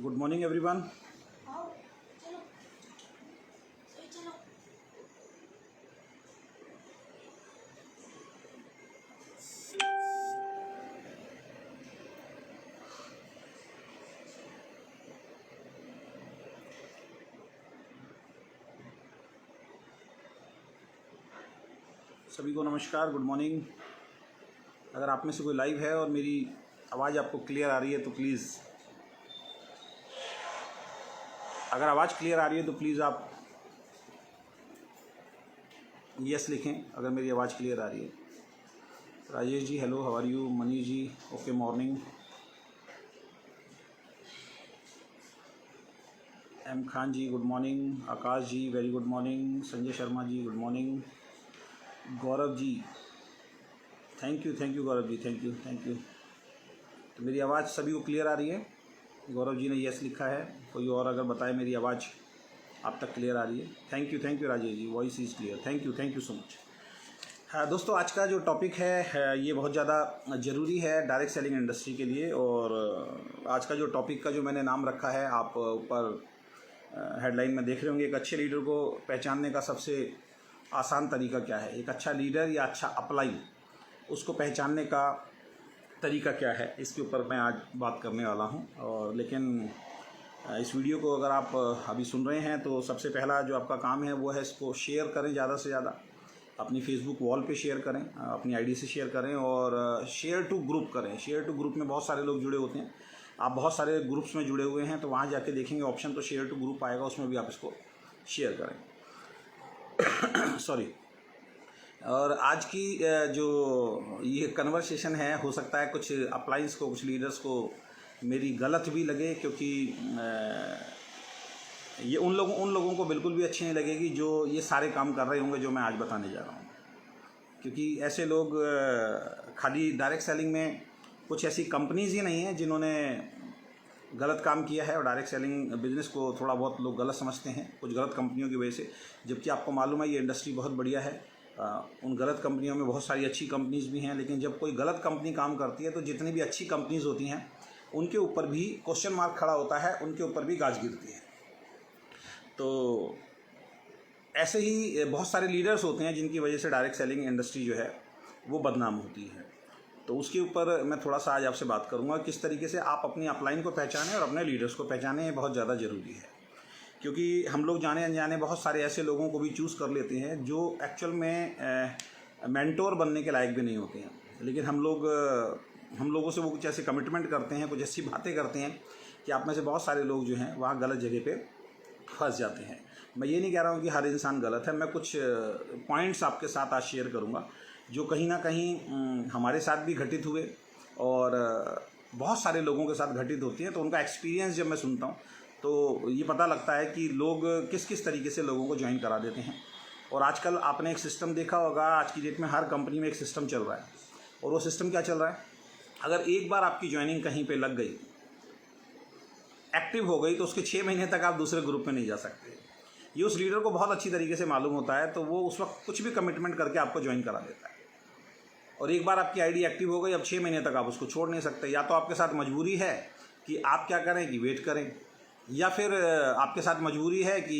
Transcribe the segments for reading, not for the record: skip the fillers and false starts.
Good morning everyone. सभी को नमस्कार, गुड मॉर्निंग। अगर आप में से कोई लाइव है और मेरी आवाज़ आपको क्लियर आ रही है तो प्लीज़, अगर आवाज़ क्लियर आ रही है तो प्लीज़ आप यस लिखें अगर मेरी आवाज़ क्लियर आ रही है। Rajesh ji hello, how are you. Mani ji okay morning. M Khan ji good morning. Akash ji very good morning. Sanjay Sharma ji good morning. Gaurav ji thank you Gaurav ji, thank you. तो मेरी आवाज़ सभी को क्लियर आ रही है? गौरव जी ने यस लिखा है। कोई और अगर बताए मेरी आवाज़ आप तक क्लियर आ रही है? Thank you Rajesh ji, voice is clear. Thank you so much. हाँ दोस्तों, आज का जो टॉपिक है ये बहुत ज़्यादा ज़रूरी है डायरेक्ट सेलिंग इंडस्ट्री के लिए। और आज का जो टॉपिक का जो मैंने नाम रखा है, आप ऊपर हेडलाइन में देख रहे होंगे, एक अच्छे लीडर को पहचानने का सबसे आसान तरीका क्या है। एक अच्छा लीडर या अच्छा अपलाइन, उसको पहचानने का तरीका क्या है, इसके ऊपर मैं आज बात करने वाला हूं। और लेकिन इस वीडियो को अगर आप अभी सुन रहे हैं तो सबसे पहला जो आपका काम है वो है इसको शेयर करें, ज़्यादा से ज़्यादा अपनी फेसबुक वॉल पे शेयर करें, अपनी आईडी से शेयर करें और शेयर टू ग्रुप करें। शेयर टू ग्रुप में बहुत सारे लोग जुड़े होते हैं, आप बहुत सारे ग्रुप्स में जुड़े हुए हैं तो वहाँ जाके देखेंगे ऑप्शन, तो शेयर टू ग्रुप आएगा, उसमें भी आप इसको शेयर करें। सॉरी। और आज की जो ये कन्वर्सेशन है, हो सकता है कुछ अपलाइंस को, कुछ लीडर्स को मेरी गलत भी लगे, क्योंकि ये उन लोगों को बिल्कुल भी अच्छी नहीं लगेगी जो ये सारे काम कर रहे होंगे जो मैं आज बताने जा रहा हूँ। क्योंकि ऐसे लोग खाली डायरेक्ट सेलिंग में कुछ ऐसी कंपनीज ही नहीं हैं जिन्होंने गलत काम किया है, और डायरेक्ट सेलिंग बिजनेस को थोड़ा बहुत लोग गलत समझते हैं कुछ गलत कंपनियों की वजह से, जबकि आपको मालूम है ये इंडस्ट्री बहुत बढ़िया है। उन गलत कंपनियों में बहुत सारी अच्छी कंपनीज भी हैं, लेकिन जब कोई गलत कंपनी काम करती है तो जितनी भी अच्छी कंपनीज होती हैं उनके ऊपर भी क्वेश्चन मार्क खड़ा होता है, उनके ऊपर भी गाज गिरती है। तो ऐसे ही बहुत सारे लीडर्स होते हैं जिनकी वजह से डायरेक्ट सेलिंग इंडस्ट्री जो है वो बदनाम होती है। तो उसके ऊपर मैं थोड़ा सा आज आपसे बात करूंगा, किस तरीके से आप अपनी अपलाइन को पहचानें और अपने लीडर्स को पहचानें। ये बहुत ज़्यादा ज़रूरी है, क्योंकि हम लोग जाने अनजाने बहुत सारे ऐसे लोगों को भी चूज़ कर लेते हैं जो एक्चुअल में मेंटोर बनने के लायक भी नहीं होते हैं, लेकिन हम लोगों से वो कुछ ऐसे कमिटमेंट करते हैं, कुछ ऐसी बातें करते हैं कि आप में से बहुत सारे लोग जो हैं वहाँ गलत जगह पे फंस जाते हैं। मैं ये नहीं कह रहा हूँ कि हर इंसान गलत है, मैं कुछ पॉइंट्स आपके साथ आज शेयर करूँगा जो कहीं ना कहीं हमारे साथ भी घटित हुए और बहुत सारे लोगों के साथ घटित होती हैं। तो उनका एक्सपीरियंस जब मैं सुनता हूँ तो ये पता लगता है कि लोग किस किस तरीके से लोगों को ज्वाइन करा देते हैं। और आजकल आपने एक सिस्टम देखा होगा, आज की डेट में हर कंपनी में एक सिस्टम चल रहा है, और वो सिस्टम क्या चल रहा है, अगर एक बार आपकी ज्वाइनिंग कहीं पे लग गई, एक्टिव हो गई, तो उसके 6 महीने तक आप दूसरे ग्रुप में नहीं जा सकते। ये उस लीडर को बहुत अच्छी तरीके से मालूम होता है, तो वो उस वक्त कुछ भी कमिटमेंट करके आपको ज्वाइन करा देता है। और एक बार आपकी आईडी एक्टिव हो गई, अब 6 महीने तक आप उसको छोड़ नहीं सकते। या तो आपके साथ मजबूरी है कि आप क्या करें कि वेट करें, या फिर आपके साथ मजबूरी है कि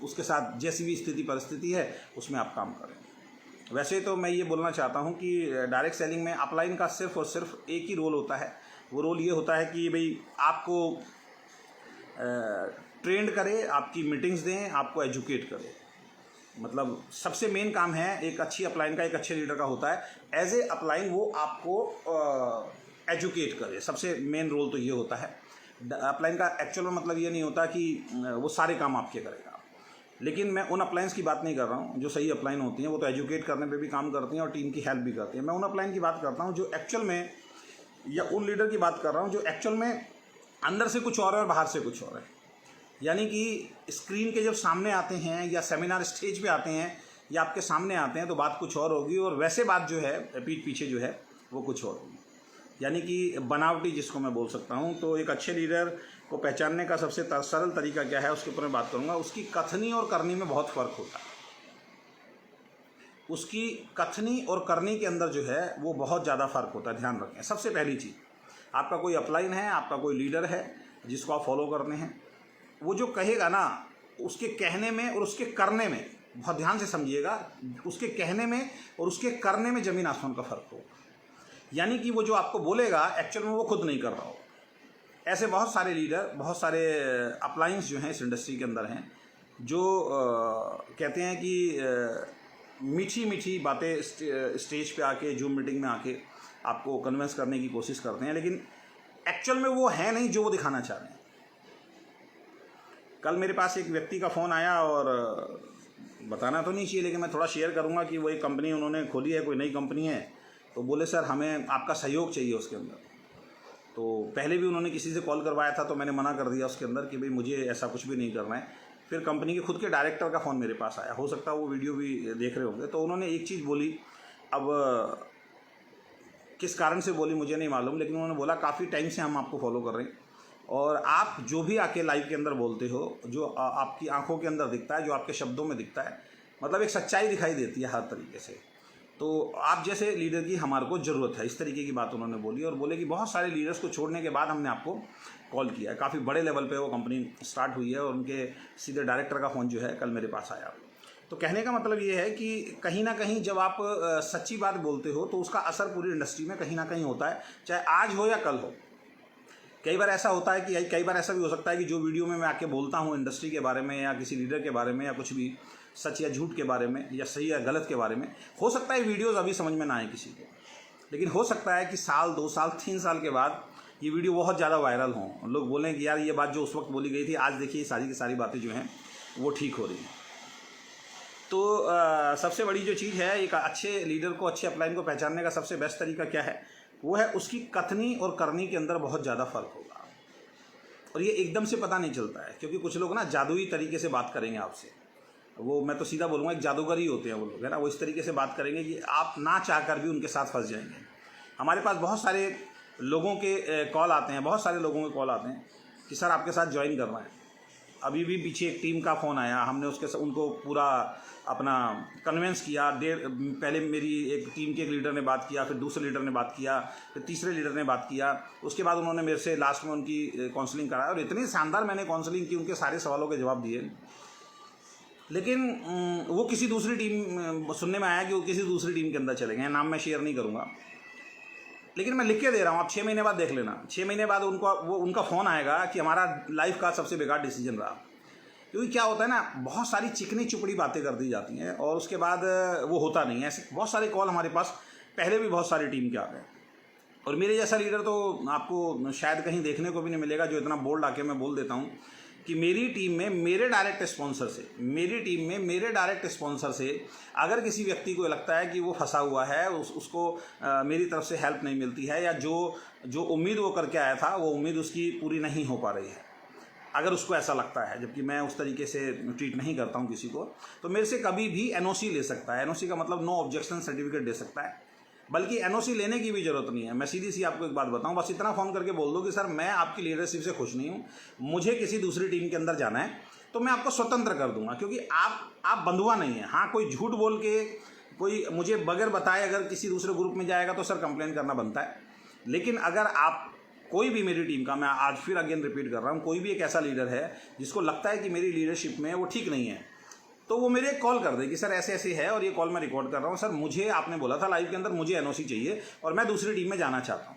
उसके साथ जैसी भी स्थिति परिस्थिति है उसमें आप काम करें। वैसे तो मैं ये बोलना चाहता हूँ कि डायरेक्ट सेलिंग में अपलाइन का सिर्फ और सिर्फ एक ही रोल होता है। वो रोल ये होता है कि भाई आपको ट्रेंड करे, आपकी मीटिंग्स दें, आपको एजुकेट करे। मतलब सबसे मेन काम है एक अच्छी अपलाइन का, एक अच्छे लीडर का होता है एज ए अपलाइन वो आपको एजुकेट करे। सबसे मेन रोल तो ये होता है। अपलाइन का एक्चुअल में मतलब ये नहीं होता कि वो सारे काम आपके करेगा, लेकिन मैं उन अपलाइंस की बात नहीं कर रहा हूँ। जो सही अपलाइन होती हैं वो तो एजुकेट करने पे भी काम करती हैं और टीम की हेल्प भी करती हैं। मैं उन अपलाइन की बात करता हूँ जो एक्चुअल में, या उन लीडर की बात कर रहा हूँ जो एक्चुअल में अंदर से कुछ और है और बाहर से कुछ और है। यानी कि स्क्रीन के जब सामने आते हैं या सेमिनार स्टेज पे आते हैं या आपके सामने आते हैं तो बात कुछ और होगी, और वैसे बात जो है पीठ पीछे जो है वो कुछ और होगी। यानी कि बनावटी जिसको मैं बोल सकता हूँ। तो एक अच्छे लीडर को पहचानने का सबसे सरल तरीका क्या है उसके ऊपर मैं बात करूँगा। उसकी कथनी और करनी में बहुत फ़र्क होता है। उसकी कथनी और करनी के अंदर जो है वो बहुत ज़्यादा फ़र्क होता है, ध्यान रखें। सबसे पहली चीज़, आपका कोई अपलाइन है, आपका कोई लीडर है, जिसको आप फॉलो करते हैं, वो जो कहेगा ना, उसके कहने में और उसके करने में, बहुत ध्यान से समझिएगा, उसके कहने में और उसके करने में ज़मीन आसमान का फ़र्क होगा। यानी कि वो जो आपको बोलेगा एक्चुअल में वो खुद नहीं कर रहा हो। ऐसे बहुत सारे लीडर, बहुत सारे अपलाइंस जो हैं इस इंडस्ट्री के अंदर हैं, जो कहते हैं कि मीठी मीठी बातें स्टेज पे आके, जूम मीटिंग में आके आपको कन्विंस करने की कोशिश करते हैं, लेकिन एक्चुअल में वो है नहीं जो वो दिखाना चाह रहे हैं। कल मेरे पास एक व्यक्ति का फ़ोन आया, और बताना तो नहीं चाहिए लेकिन मैं थोड़ा शेयर करूंगा कि वो एक कंपनी उन्होंने खोली है, कोई नई कंपनी है, तो बोले सर हमें आपका सहयोग चाहिए उसके अंदर। तो पहले भी उन्होंने किसी से कॉल करवाया था, तो मैंने मना कर दिया उसके अंदर कि भाई मुझे ऐसा कुछ भी नहीं करना है। फिर कंपनी के खुद के डायरेक्टर का फ़ोन मेरे पास आया, हो सकता है वो वीडियो भी देख रहे होंगे। तो उन्होंने एक चीज़ बोली, अब किस कारण से बोली मुझे नहीं मालूम, लेकिन उन्होंने बोला काफ़ी टाइम से हम आपको फॉलो कर रहे हैं, और आप जो भी आके लाइव के अंदर बोलते हो, जो आपकी आंखों के अंदर दिखता है, जो आपके शब्दों में दिखता है, मतलब एक सच्चाई दिखाई देती है हर तरीके से। तो आप जैसे लीडर की हमारे को ज़रूरत है, इस तरीके की बात उन्होंने बोली। और बोले कि बहुत सारे लीडर्स को छोड़ने के बाद हमने आपको कॉल किया है। काफ़ी बड़े लेवल पे वो कंपनी स्टार्ट हुई है, और उनके सीधे डायरेक्टर का फ़ोन जो है कल मेरे पास आया। तो कहने का मतलब ये है कि कहीं ना कहीं जब आप सच्ची बात बोलते हो तो उसका असर पूरी इंडस्ट्री में कहीं ना कहीं होता है, चाहे आज हो या कल हो। कई बार ऐसा होता है कि कई बार ऐसा भी हो सकता है कि जो वीडियो में मैं आके बोलता हूँ इंडस्ट्री के बारे में, या किसी लीडर के बारे में, या कुछ भी सच या झूठ के बारे में, या सही या गलत के बारे में, हो सकता है वीडियोस अभी समझ में ना आए किसी को, लेकिन हो सकता है कि साल, 2 साल, 3 साल के बाद ये वीडियो बहुत ज़्यादा वायरल हों, लोग बोलें कि यार ये बात जो उस वक्त बोली गई थी, आज देखिए सारी की सारी बातें जो हैं वो ठीक हो रही हैं। तो सबसे बड़ी जो चीज़ है, एक अच्छे लीडर को, अच्छे अपलाइन को पहचानने का सबसे बेस्ट तरीका क्या है, वो है उसकी कथनी और करनी के अंदर बहुत ज़्यादा फ़र्क होगा। और ये एकदम से पता नहीं चलता है, क्योंकि कुछ लोग ना जादुई तरीके से बात करेंगे आपसे, वो मैं तो सीधा बोलूँगा एक जादूगर ही होते हैं वो लोग, है ना। वो इस तरीके से बात करेंगे कि आप ना चाह कर भी उनके साथ फंस जाएंगे। हमारे पास बहुत सारे लोगों के कॉल आते हैं, बहुत सारे लोगों के कॉल आते हैं कि सर आपके साथ ज्वाइन करना है। अभी भी पीछे एक टीम का फ़ोन आया, हमने उनको पूरा अपना कन्विंस किया। पहले मेरी एक टीम के एक लीडर ने बात किया, फिर दूसरे लीडर ने बात किया, फिर तीसरे लीडर ने बात किया। उसके बाद उन्होंने मेरे से लास्ट में उनकी काउंसलिंग कराया, और इतनी शानदार मैंने काउंसलिंग की, उनके सारे सवालों के जवाब दिए। लेकिन वो किसी दूसरी टीम, सुनने में आया कि वो किसी दूसरी टीम के अंदर चले गए, नाम मैं शेयर नहीं करूँगा, लेकिन मैं लिख के दे रहा हूँ, आप 6 महीने बाद देख लेना। 6 महीने बाद उनका फ़ोन आएगा कि हमारा लाइफ का सबसे बेकार डिसीजन रहा। क्योंकि क्या होता है ना, बहुत सारी चिकनी चुपड़ी बातें कर दी जाती हैं, और उसके बाद वो होता नहीं है। ऐसे बहुत सारे कॉल हमारे पास पहले भी बहुत सारी टीम के आ गए, और मेरे जैसा लीडर तो आपको शायद कहीं देखने को भी नहीं मिलेगा जो इतना बोल्ड आके मैं बोल देता हूँ कि मेरी टीम में मेरे डायरेक्ट स्पॉन्सर से अगर किसी व्यक्ति को लगता है कि वो फंसा हुआ है, उसको मेरी तरफ से हेल्प नहीं मिलती है, या जो उम्मीद वो करके आया था वो उम्मीद उसकी पूरी नहीं हो पा रही है, अगर उसको ऐसा लगता है, जबकि मैं उस तरीके से ट्रीट नहीं करता हूँ किसी को, तो मेरे से कभी भी एनओसी ले सकता है। एनओसी का मतलब नो ऑब्जेक्शन सर्टिफिकेट दे सकता है, बल्कि एनओसी लेने की भी ज़रूरत नहीं है। मैं सीधी सी आपको एक बात बताऊं, बस इतना फ़ोन करके बोल दो कि सर मैं आपकी लीडरशिप से खुश नहीं हूं, मुझे किसी दूसरी टीम के अंदर जाना है, तो मैं आपको स्वतंत्र कर दूंगा, क्योंकि आप बंधुआ नहीं है। हाँ, कोई झूठ बोल के, कोई मुझे बगैर बताए अगर किसी दूसरे ग्रुप में जाएगा तो सर कंप्लेन करना बनता है। लेकिन अगर आप कोई भी मेरी टीम का, मैं आज फिर अगेन रिपीट कर रहा हूँ, कोई भी एक ऐसा लीडर है जिसको लगता है कि मेरी लीडरशिप में वो ठीक नहीं है, तो वो मेरे कॉल कर दे कि सर ऐसे ऐसे है और ये कॉल मैं रिकॉर्ड कर रहा हूँ, सर मुझे आपने बोला था लाइव के अंदर मुझे एनओसी चाहिए और मैं दूसरी टीम में जाना चाहता हूँ,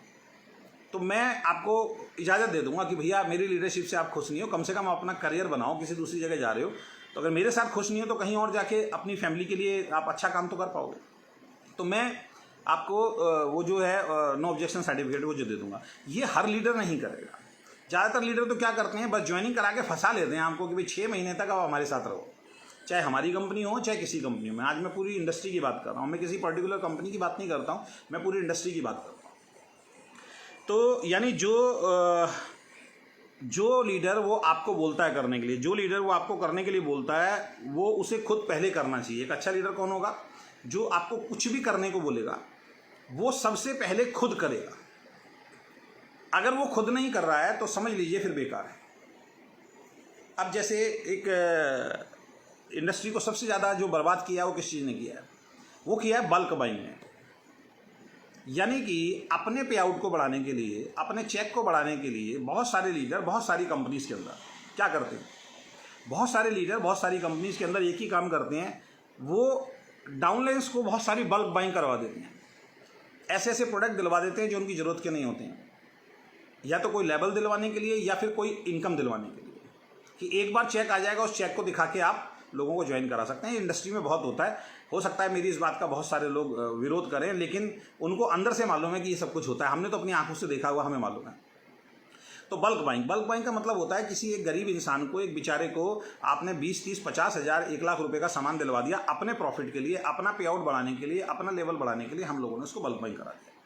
तो मैं आपको इजाज़त दे दूंगा कि भैया मेरी लीडरशिप से आप खुश नहीं हो, कम से कम अपना करियर बनाओ, किसी दूसरी जगह जा रहे हो तो अगर मेरे साथ खुश नहीं हो तो कहीं और जाके अपनी फैमिली के लिए आप अच्छा काम तो कर पाओगे। तो मैं आपको वो जो है नो ऑब्जेक्शन सर्टिफिकेट वो जो दे दूंगा। ये हर लीडर नहीं करेगा। ज़्यादातर लीडर तो क्या करते हैं, बस ज्वाइनिंग करा के फंसा लेते हैं आपको कि भाई 6 महीने तक आप हमारे साथ रहो, चाहे हमारी कंपनी हो चाहे किसी कंपनी हो। मैं आज मैं पूरी इंडस्ट्री की बात कर रहा हूँ, मैं किसी पर्टिकुलर कंपनी की बात नहीं करता हूँ, मैं पूरी इंडस्ट्री की बात करता हूँ। तो यानी जो लीडर वो आपको बोलता है करने के लिए, जो लीडर वो आपको करने के लिए बोलता है, वो उसे खुद पहले करना चाहिए। एक अच्छा लीडर कौन होगा? जो आपको कुछ भी करने को बोलेगा वो सबसे पहले खुद करेगा। अगर वो खुद नहीं कर रहा है तो समझ लीजिए फिर बेकार है। अब जैसे एक इंडस्ट्री को सबसे ज़्यादा जो बर्बाद किया वो किस चीज़ ने किया है? वो किया है बल्क बाइंग ने। यानी कि अपने पे आउट को बढ़ाने के लिए, अपने चेक को बढ़ाने के लिए बहुत सारे लीडर बहुत सारी कंपनीज के अंदर क्या करते हैं, बहुत सारे लीडर बहुत सारी कंपनीज के अंदर एक ही काम करते हैं, वो डाउनलाइंस को बहुत सारी बल्क बाइंग करवा देते हैं, ऐसे ऐसे प्रोडक्ट दिलवा देते हैं जो उनकी ज़रूरत के नहीं होते हैं, या तो कोई लेबल दिलवाने के लिए या फिर कोई इनकम दिलवाने के लिए, कि एक बार चेक आ जाएगा, उस चेक को दिखा के आप लोगों को ज्वाइन करा सकते हैं। इंडस्ट्री में बहुत होता है, हो सकता है मेरी इस बात का बहुत सारे लोग विरोध करें, लेकिन उनको अंदर से मालूम है कि ये सब कुछ होता है, हमने तो अपनी आंखों से देखा हुआ, हमें मालूम है। तो बल्क बाइंग का मतलब होता है किसी एक गरीब इंसान को, एक बेचारे को आपने 20, 30, 50 हज़ार, 1 लाख रुपए का सामान दिलवा दिया अपने प्रॉफिट के लिए, अपना पे आउट बढ़ाने के लिए, अपना लेवल बढ़ाने के लिए, हम लोगों ने उसको बल्क बाइंग करा दिया।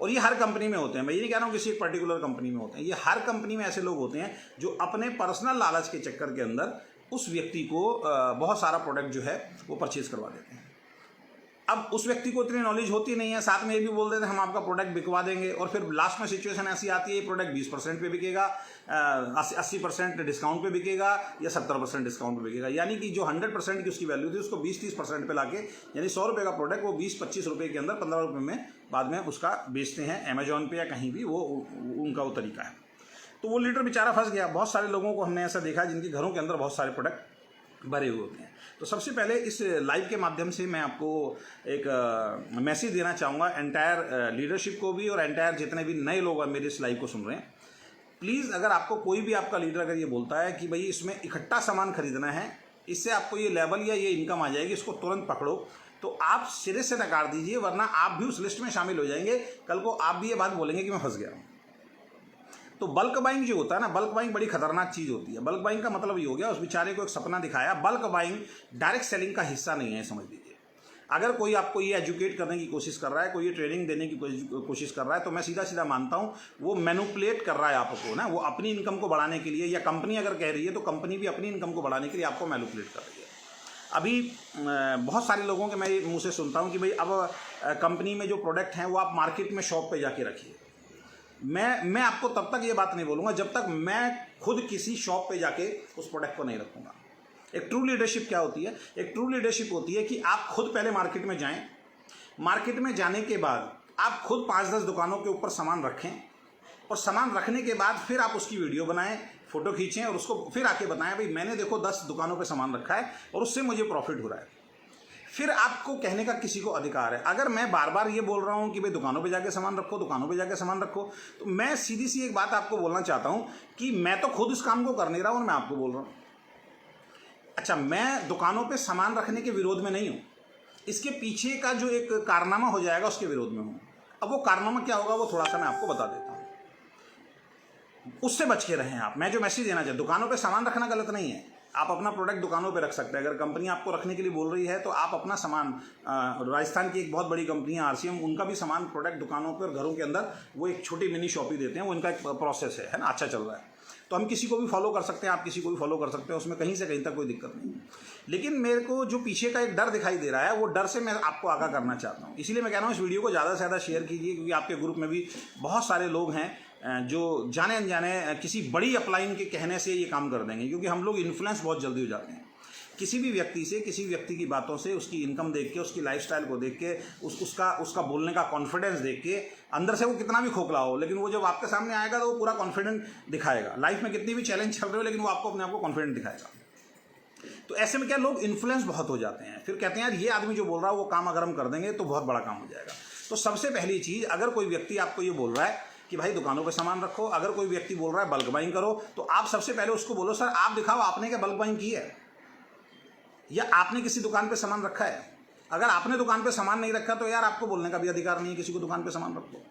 और ये हर कंपनी में होते हैं, मैं ये नहीं कह रहा हूँ किसी एक पर्टिकुलर कंपनी में होते हैं, ये हर कंपनी में ऐसे लोग होते हैं जो अपने पर्सनल लालच के चक्कर के अंदर उस व्यक्ति को बहुत सारा प्रोडक्ट जो है वो परचेज करवा देते हैं। अब उस व्यक्ति को इतनी नॉलेज होती नहीं है, साथ में ये भी बोल देते हैं हम आपका प्रोडक्ट बिकवा देंगे, और फिर लास्ट में सिचुएशन ऐसी आती है ये प्रोडक्ट 20% पे बिकेगा, 80% डिस्काउंट पे बिकेगा या 70% डिस्काउंट पे बिकेगा, यानी कि जो 100% की उसकी वैल्यू थी उसको 20-30% पे लाके, यानी 100 रुपये का प्रोडक्ट वो 20-25 रुपये के अंदर 15 रुपये में बाद में उसका बेचते हैं अमेजोन पे या कहीं भी, वो उनका वो तरीका है। तो वो लीडर बेचारा फंस गया। बहुत सारे लोगों को हमने ऐसा देखा जिनके घरों के अंदर बहुत सारे प्रोडक्ट भरे हुए होते हैं। तो सबसे पहले इस लाइव के माध्यम से मैं आपको एक मैसेज देना चाहूँगा एंटायर लीडरशिप को भी और एंटायर जितने भी नए लोग मेरे इस लाइव को सुन रहे हैं। प्लीज़ अगर आपको कोई भी आपका लीडर अगर ये बोलता है कि भाई इसमें इकट्ठा सामान खरीदना है, इससे आपको ये लेवल या ये इनकम आ जाएगी, इसको तुरंत पकड़ो, तो आप सिरे से नकार दीजिए, वरना आप भी उस लिस्ट में शामिल हो जाएंगे। कल को आप भी ये बात बोलेंगे कि मैं फंस गया हूँ। तो बल्क बाइंग जो होता है ना, बल्क बाइंग बड़ी खतरनाक चीज़ होती है। बल्क बाइंग का मतलब ये हो गया, उस बेचारे को एक सपना दिखाया। बल्क बाइंग डायरेक्ट सेलिंग का हिस्सा नहीं है, समझ लीजिए। अगर कोई आपको ये एजुकेट करने की कोशिश कर रहा है, कोई ये ट्रेनिंग देने की कोशिश कर रहा है, तो मैं सीधा सीधा मानता हूँ वो मैनिपुलेट कर रहा है आपको ना, वो अपनी इनकम को बढ़ाने के लिए, या कंपनी अगर कह रही है तो कंपनी भी अपनी इनकम को बढ़ाने के लिए आपको मैनिपुलेट कर रही है। अभी बहुत सारे लोगों के मैं मुँह से सुनता हूँ कि भाई अब कंपनी में जो प्रोडक्ट हैं वो आप मार्केट में शॉप पर जाके रखिए। मैं आपको तब तक ये बात नहीं बोलूँगा जब तक मैं खुद किसी शॉप पे जाके उस प्रोडक्ट को नहीं रखूँगा। एक ट्रू लीडरशिप क्या होती है? एक ट्रू लीडरशिप होती है कि आप खुद पहले मार्केट में जाएं, मार्केट में जाने के बाद आप खुद 5-10 दुकानों के ऊपर सामान रखें, और सामान रखने के बाद फिर आप उसकी वीडियो बनाएं, फ़ोटो खींचें और उसको फिर आके बताएं भाई मैंने देखो 10 दुकानों पर सामान रखा है और उससे मुझे प्रॉफिट हो रहा है। फिर आपको कहने का किसी को अधिकार है। अगर मैं बार बार ये बोल रहा हूँ कि भाई दुकानों पे जाके सामान रखो, दुकानों पे जाके सामान रखो, तो मैं सीधी सी एक बात आपको बोलना चाहता हूँ कि मैं तो खुद उस काम को कर नहीं रहा हूँ और मैं आपको बोल रहा हूँ। अच्छा, मैं दुकानों पे सामान रखने के विरोध में नहीं हूँ, इसके पीछे का जो एक कारनामा हो जाएगा उसके विरोध में हूँ। अब वो कारनामा क्या होगा वो थोड़ा सा मैं आपको बता देता हूँ, उससे बच के रहें आप। मैं जो मैसेज देना चाहता हूँ, दुकानों पर सामान रखना गलत नहीं है, आप अपना प्रोडक्ट दुकानों पे रख सकते हैं। अगर कंपनी आपको रखने के लिए बोल रही है तो आप अपना सामान, राजस्थान की एक बहुत बड़ी कंपनी है RCM, उनका भी सामान प्रोडक्ट दुकानों पे और घरों के अंदर वो एक छोटी मिनी शॉप ही देते हैं, वो इनका एक प्रोसेस है ना, अच्छा चल रहा है। तो हम किसी को भी फॉलो कर सकते हैं, आप किसी को भी फॉलो कर सकते हैं, उसमें कहीं से कहीं तक कोई दिक्कत नहीं है। लेकिन मेरे को जो पीछे का एक डर दिखाई दे रहा है, वो डर से मैं आपको आगाह करना चाहता हूँ। इसीलिए मैं कह रहा हूँ इस वीडियो को ज़्यादा से ज़्यादा शेयर कीजिए, क्योंकि आपके ग्रुप में भी बहुत सारे लोग हैं जो जाने अनजाने किसी बड़ी अपलाइन के कहने से ये काम कर देंगे, क्योंकि हम लोग इन्फ्लुएंस बहुत जल्दी हो जाते हैं किसी भी व्यक्ति से, किसी व्यक्ति की बातों से, उसकी इनकम देख के, उसकी लाइफस्टाइल को देख के, उसका बोलने का कॉन्फिडेंस देख के, अंदर से वो कितना भी खोखला हो, लेकिन वो जब आपके सामने आएगा तो वो पूरा कॉन्फिडेंट दिखाएगा। लाइफ में कितनी भी चैलेंज चल रहे हो, लेकिन वो आपको अपने आप को कॉन्फिडेंट दिखाएगा। तो ऐसे में क्या, लोग इन्फ्लुएंस बहुत हो जाते हैं, फिर कहते हैं यार ये आदमी जो बोल रहा है वो काम अगर हम कर देंगे तो बहुत बड़ा काम हो जाएगा। तो सबसे पहली चीज़, अगर कोई व्यक्ति आपको ये बोल रहा है कि भाई दुकानों पे सामान रखो, अगर कोई व्यक्ति बोल रहा है बल्क बाइंग करो, तो आप सबसे पहले उसको बोलो सर आप दिखाओ आपने क्या बल्क बाइंग की है, या आपने किसी दुकान पे सामान रखा है। अगर आपने दुकान पे सामान नहीं रखा तो यार आपको बोलने का भी अधिकार नहीं है किसी को दुकान पे सामान रखो।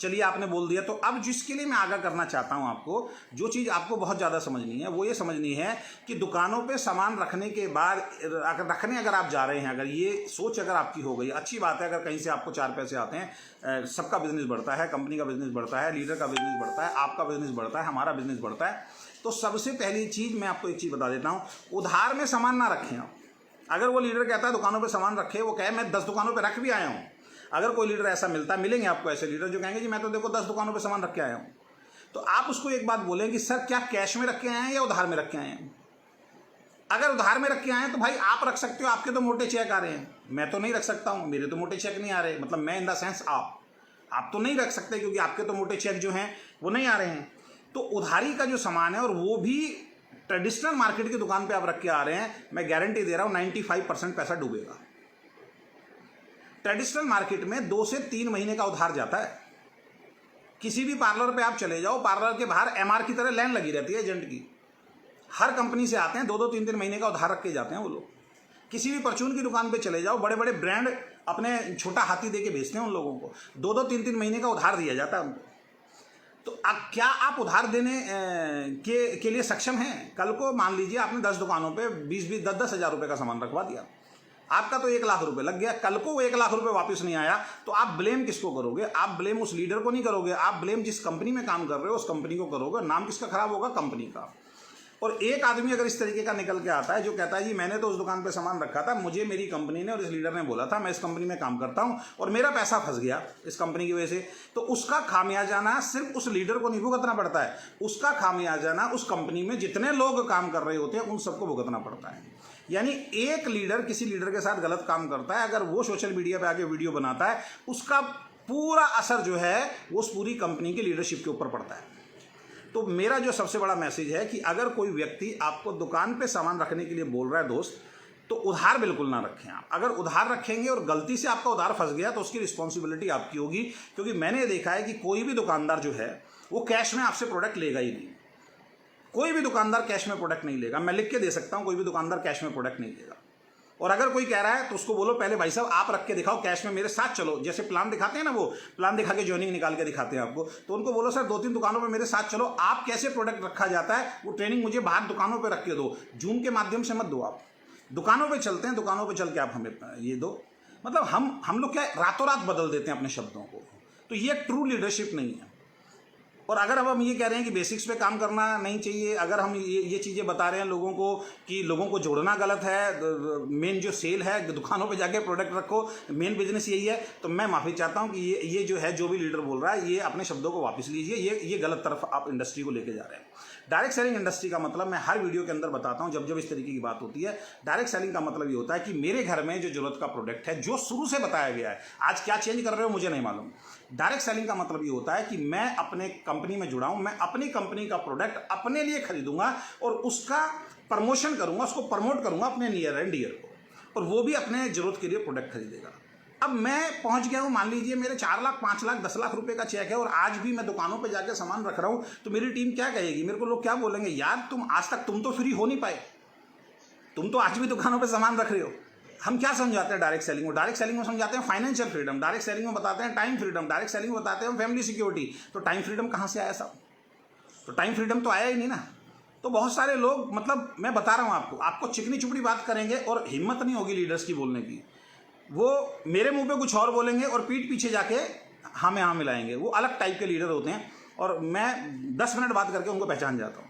चलिए आपने बोल दिया, तो अब जिसके लिए मैं आगाह करना चाहता हूं आपको, जो चीज़ आपको बहुत ज़्यादा समझनी है वो ये समझनी है कि दुकानों पे सामान रखने के बाद अगर आप जा रहे हैं, अगर ये सोच अगर आपकी हो गई, अच्छी बात है। अगर कहीं से आपको 4 पैसे आते हैं, सबका बिजनेस बढ़ता है, कंपनी का बिजनेस बढ़ता है, लीडर का बिजनेस बढ़ता है, आपका बिजनेस बढ़ता है, हमारा बिजनेस बढ़ता है। तो सबसे पहली चीज़ मैं आपको एक चीज़ बता देता हूँ, उधार में सामान ना रखें आप। अगर वो लीडर कहता है दुकानों पे सामान रखे, वो कहे मैं 10 दुकानों पे रख भी आया हूँ, अगर कोई लीडर ऐसा मिलता है, मिलेंगे आपको ऐसे लीडर जो कहेंगे जी मैं तो देखो 10 दुकानों पे सामान रख के आया हूँ, तो आप उसको एक बात बोलेंगे सर क्या कैश में रख के आए हैं या उधार में रख के आए हैं। अगर उधार में रख के आए हैं तो भाई आप रख सकते हो, आपके तो मोटे चेक आ रहे हैं, मैं तो नहीं रख सकता हूँ, मेरे तो मोटे चेक नहीं आ रहे, मतलब मैं इन द सेंस आप। आप तो नहीं रख सकते क्योंकि आपके तो मोटे चेक जो हैं वो नहीं आ रहे हैं। तो उधारी का जो सामान है और वो भी ट्रेडिशनल मार्केट की दुकान पे आप रख के आ रहे हैं, मैं गारंटी दे रहा हूं 95% पैसा डूबेगा। ट्रेडिशनल मार्केट में 2 से 3 महीने का उधार जाता है। किसी भी पार्लर पे आप चले जाओ, पार्लर के बाहर एमआर की तरह लाइन लगी रहती है एजेंट की। हर कंपनी से आते हैं, 2-2 3-3 महीने का उधार रख के जाते हैं वो लोग। किसी भी परचून की दुकान पे चले जाओ, बड़े बड़े ब्रांड अपने छोटा हाथी दे के बेचते हैं उन लोगों को, 2-2 3-3 महीने का उधार दिया जाता है उनको। तो अब क्या आप उधार देने के लिए सक्षम हैं? कल को मान लीजिए आपने 10 दुकानों पे 20-20 10-10 हज़ार रुपये का सामान रखवा दिया, आपका तो 1 लाख रुपए लग गया। कल को वो 1 लाख रुपए वापस नहीं आया तो आप ब्लेम किसको करोगे? आप ब्लेम उस लीडर को नहीं करोगे, आप ब्लेम जिस कंपनी में काम कर रहे हो उस कंपनी को करोगे। नाम किसका खराब होगा? कंपनी का। और एक आदमी अगर इस तरीके का निकल के आता है जो कहता है जी मैंने तो उस दुकान पे सामान रखा था, मुझे मेरी कंपनी ने और इस लीडर ने बोला था, मैं इस कंपनी में काम करता हूं और मेरा पैसा फंस गया इस कंपनी की वजह से, तो उसका खामियाजाना सिर्फ उस लीडर को नहीं भुगतना पड़ता है, उसका खामियाजाना उस कंपनी में जितने लोग काम कर रहे होते हैं उन सबको भुगतना पड़ता है। यानी एक लीडर किसी लीडर के साथ गलत काम करता है, अगर वो सोशल मीडिया पे आके वीडियो बनाता है, उसका पूरा असर जो है वो उस पूरी कंपनी की लीडरशिप के ऊपर पड़ता है। तो मेरा जो सबसे बड़ा मैसेज है कि अगर कोई व्यक्ति आपको दुकान पे सामान रखने के लिए बोल रहा है दोस्त, तो उधार बिल्कुल ना रखें आप। अगर उधार रखेंगे और गलती से आपका उधार फंस गया तो उसकी रिस्पॉन्सिबिलिटी आपकी होगी, क्योंकि मैंने देखा है कि कोई भी दुकानदार जो है वो कैश में आपसे प्रोडक्ट लेगा ही नहीं। कोई भी दुकानदार कैश में प्रोडक्ट नहीं लेगा, मैं लिख के दे सकता हूँ, कोई भी दुकानदार कैश में प्रोडक्ट नहीं लेगा। और अगर कोई कह रहा है तो उसको बोलो पहले भाई साहब आप रख के दिखाओ कैश में, मेरे साथ चलो। जैसे प्लान दिखाते हैं ना, वो प्लान दिखा के ज्वाइनिंग निकाल के दिखाते हैं आपको, तो उनको बोलो सर 2-3 दुकानों पे मेरे साथ चलो, आप कैसे प्रोडक्ट रखा जाता है वो ट्रेनिंग मुझे बाहर दुकानों पे रख के दो, जूम के माध्यम से मत दो। आप दुकानों पे चलते हैं, दुकानों पे चल के आप हमें ये दो। मतलब हम लोग क्या रातों रात बदल देते हैं अपने शब्दों को, तो ये ट्रू लीडरशिप नहीं है। और अगर अब हम ये कह रहे हैं कि बेसिक्स पे काम करना नहीं चाहिए, अगर हम ये चीज़ें बता रहे हैं लोगों को कि लोगों को जोड़ना गलत है, मेन जो सेल है दुकानों पे जाके प्रोडक्ट रखो, मेन बिजनेस यही है, तो मैं माफ़ी चाहता हूँ कि ये जो है, जो भी लीडर बोल रहा है, ये अपने शब्दों को वापस लीजिए। ये गलत तरफ आप इंडस्ट्री को लेके जा रहे हैं। डायरेक्ट सेलिंग इंडस्ट्री का मतलब मैं हर वीडियो के अंदर बताता हूँ, जब इस तरीके की बात होती है। डायरेक्ट सेलिंग का मतलब ये होता है कि मेरे घर में जो जरूरत का प्रोडक्ट है, जो शुरू से बताया गया है, आज क्या चेंज कर रहे हो मुझे नहीं मालूम। डायरेक्ट सेलिंग का मतलब ये होता है कि मैं अपने कंपनी में जुड़ा हूं, मैं अपनी कंपनी का प्रोडक्ट अपने लिए खरीदूंगा और उसका प्रमोशन करूंगा, उसको प्रमोट करूंगा अपने नियर एंड डियर को, और वो भी अपने जरूरत के लिए प्रोडक्ट खरीदेगा। अब मैं पहुंच गया हूं, मान लीजिए मेरे 4 लाख 5 लाख 10 लाख रुपए का चेक है और आज भी मैं दुकानों पे जाके सामान रख रहा हूं, तो मेरी टीम क्या कहेगी? मेरे को लोग क्या बोलेंगे? यार तुम आज तक तुम तो फ्री हो नहीं पाए, तुम तो आज भी दुकानों पर सामान रख रहे हो। हम क्या समझाते हैं डायरेक्ट सेलिंग में? डायरेक्ट सेलिंग में समझाते हैं फाइनेंशियल फ्रीडम, डायरेक्ट सेलिंग में बताते हैं टाइम फ्रीडम, डायरेक्ट सेलिंग में बताते हैं फैमिली सिक्योरिटी। तो टाइम फ्रीडम कहाँ से आया साहब? तो टाइम फ्रीडम तो आया ही नहीं ना। तो बहुत सारे लोग, मतलब मैं बता रहा हूँ आपको चिकनी चुपड़ी बात करेंगे और हिम्मत नहीं होगी लीडर्स की बोलने की। वो मेरे मुंह पे कुछ और बोलेंगे और पीठ पीछे जाके हाँ में हाँ मिलाएंगे। वो अलग टाइप के लीडर होते हैं और मैं 10 मिनट बात करके उनको पहचान जाता हूँ।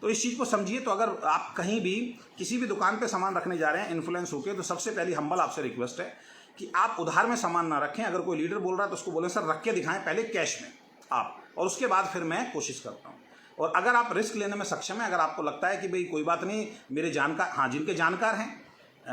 तो इस चीज़ को समझिए। तो अगर आप कहीं भी किसी भी दुकान पे सामान रखने जा रहे हैं इन्फ्लुएंस होकर, तो सबसे पहली हम्बल आपसे रिक्वेस्ट है कि आप उधार में सामान ना रखें। अगर कोई लीडर बोल रहा है तो उसको बोलें सर रख के दिखाएं पहले कैश में आप, और उसके बाद फिर मैं कोशिश करता हूँ। और अगर आप रिस्क लेने में सक्षम हैं, अगर आपको लगता है कि भाई कोई बात नहीं, मेरे जानकार, हाँ जिनके जानकार हैं,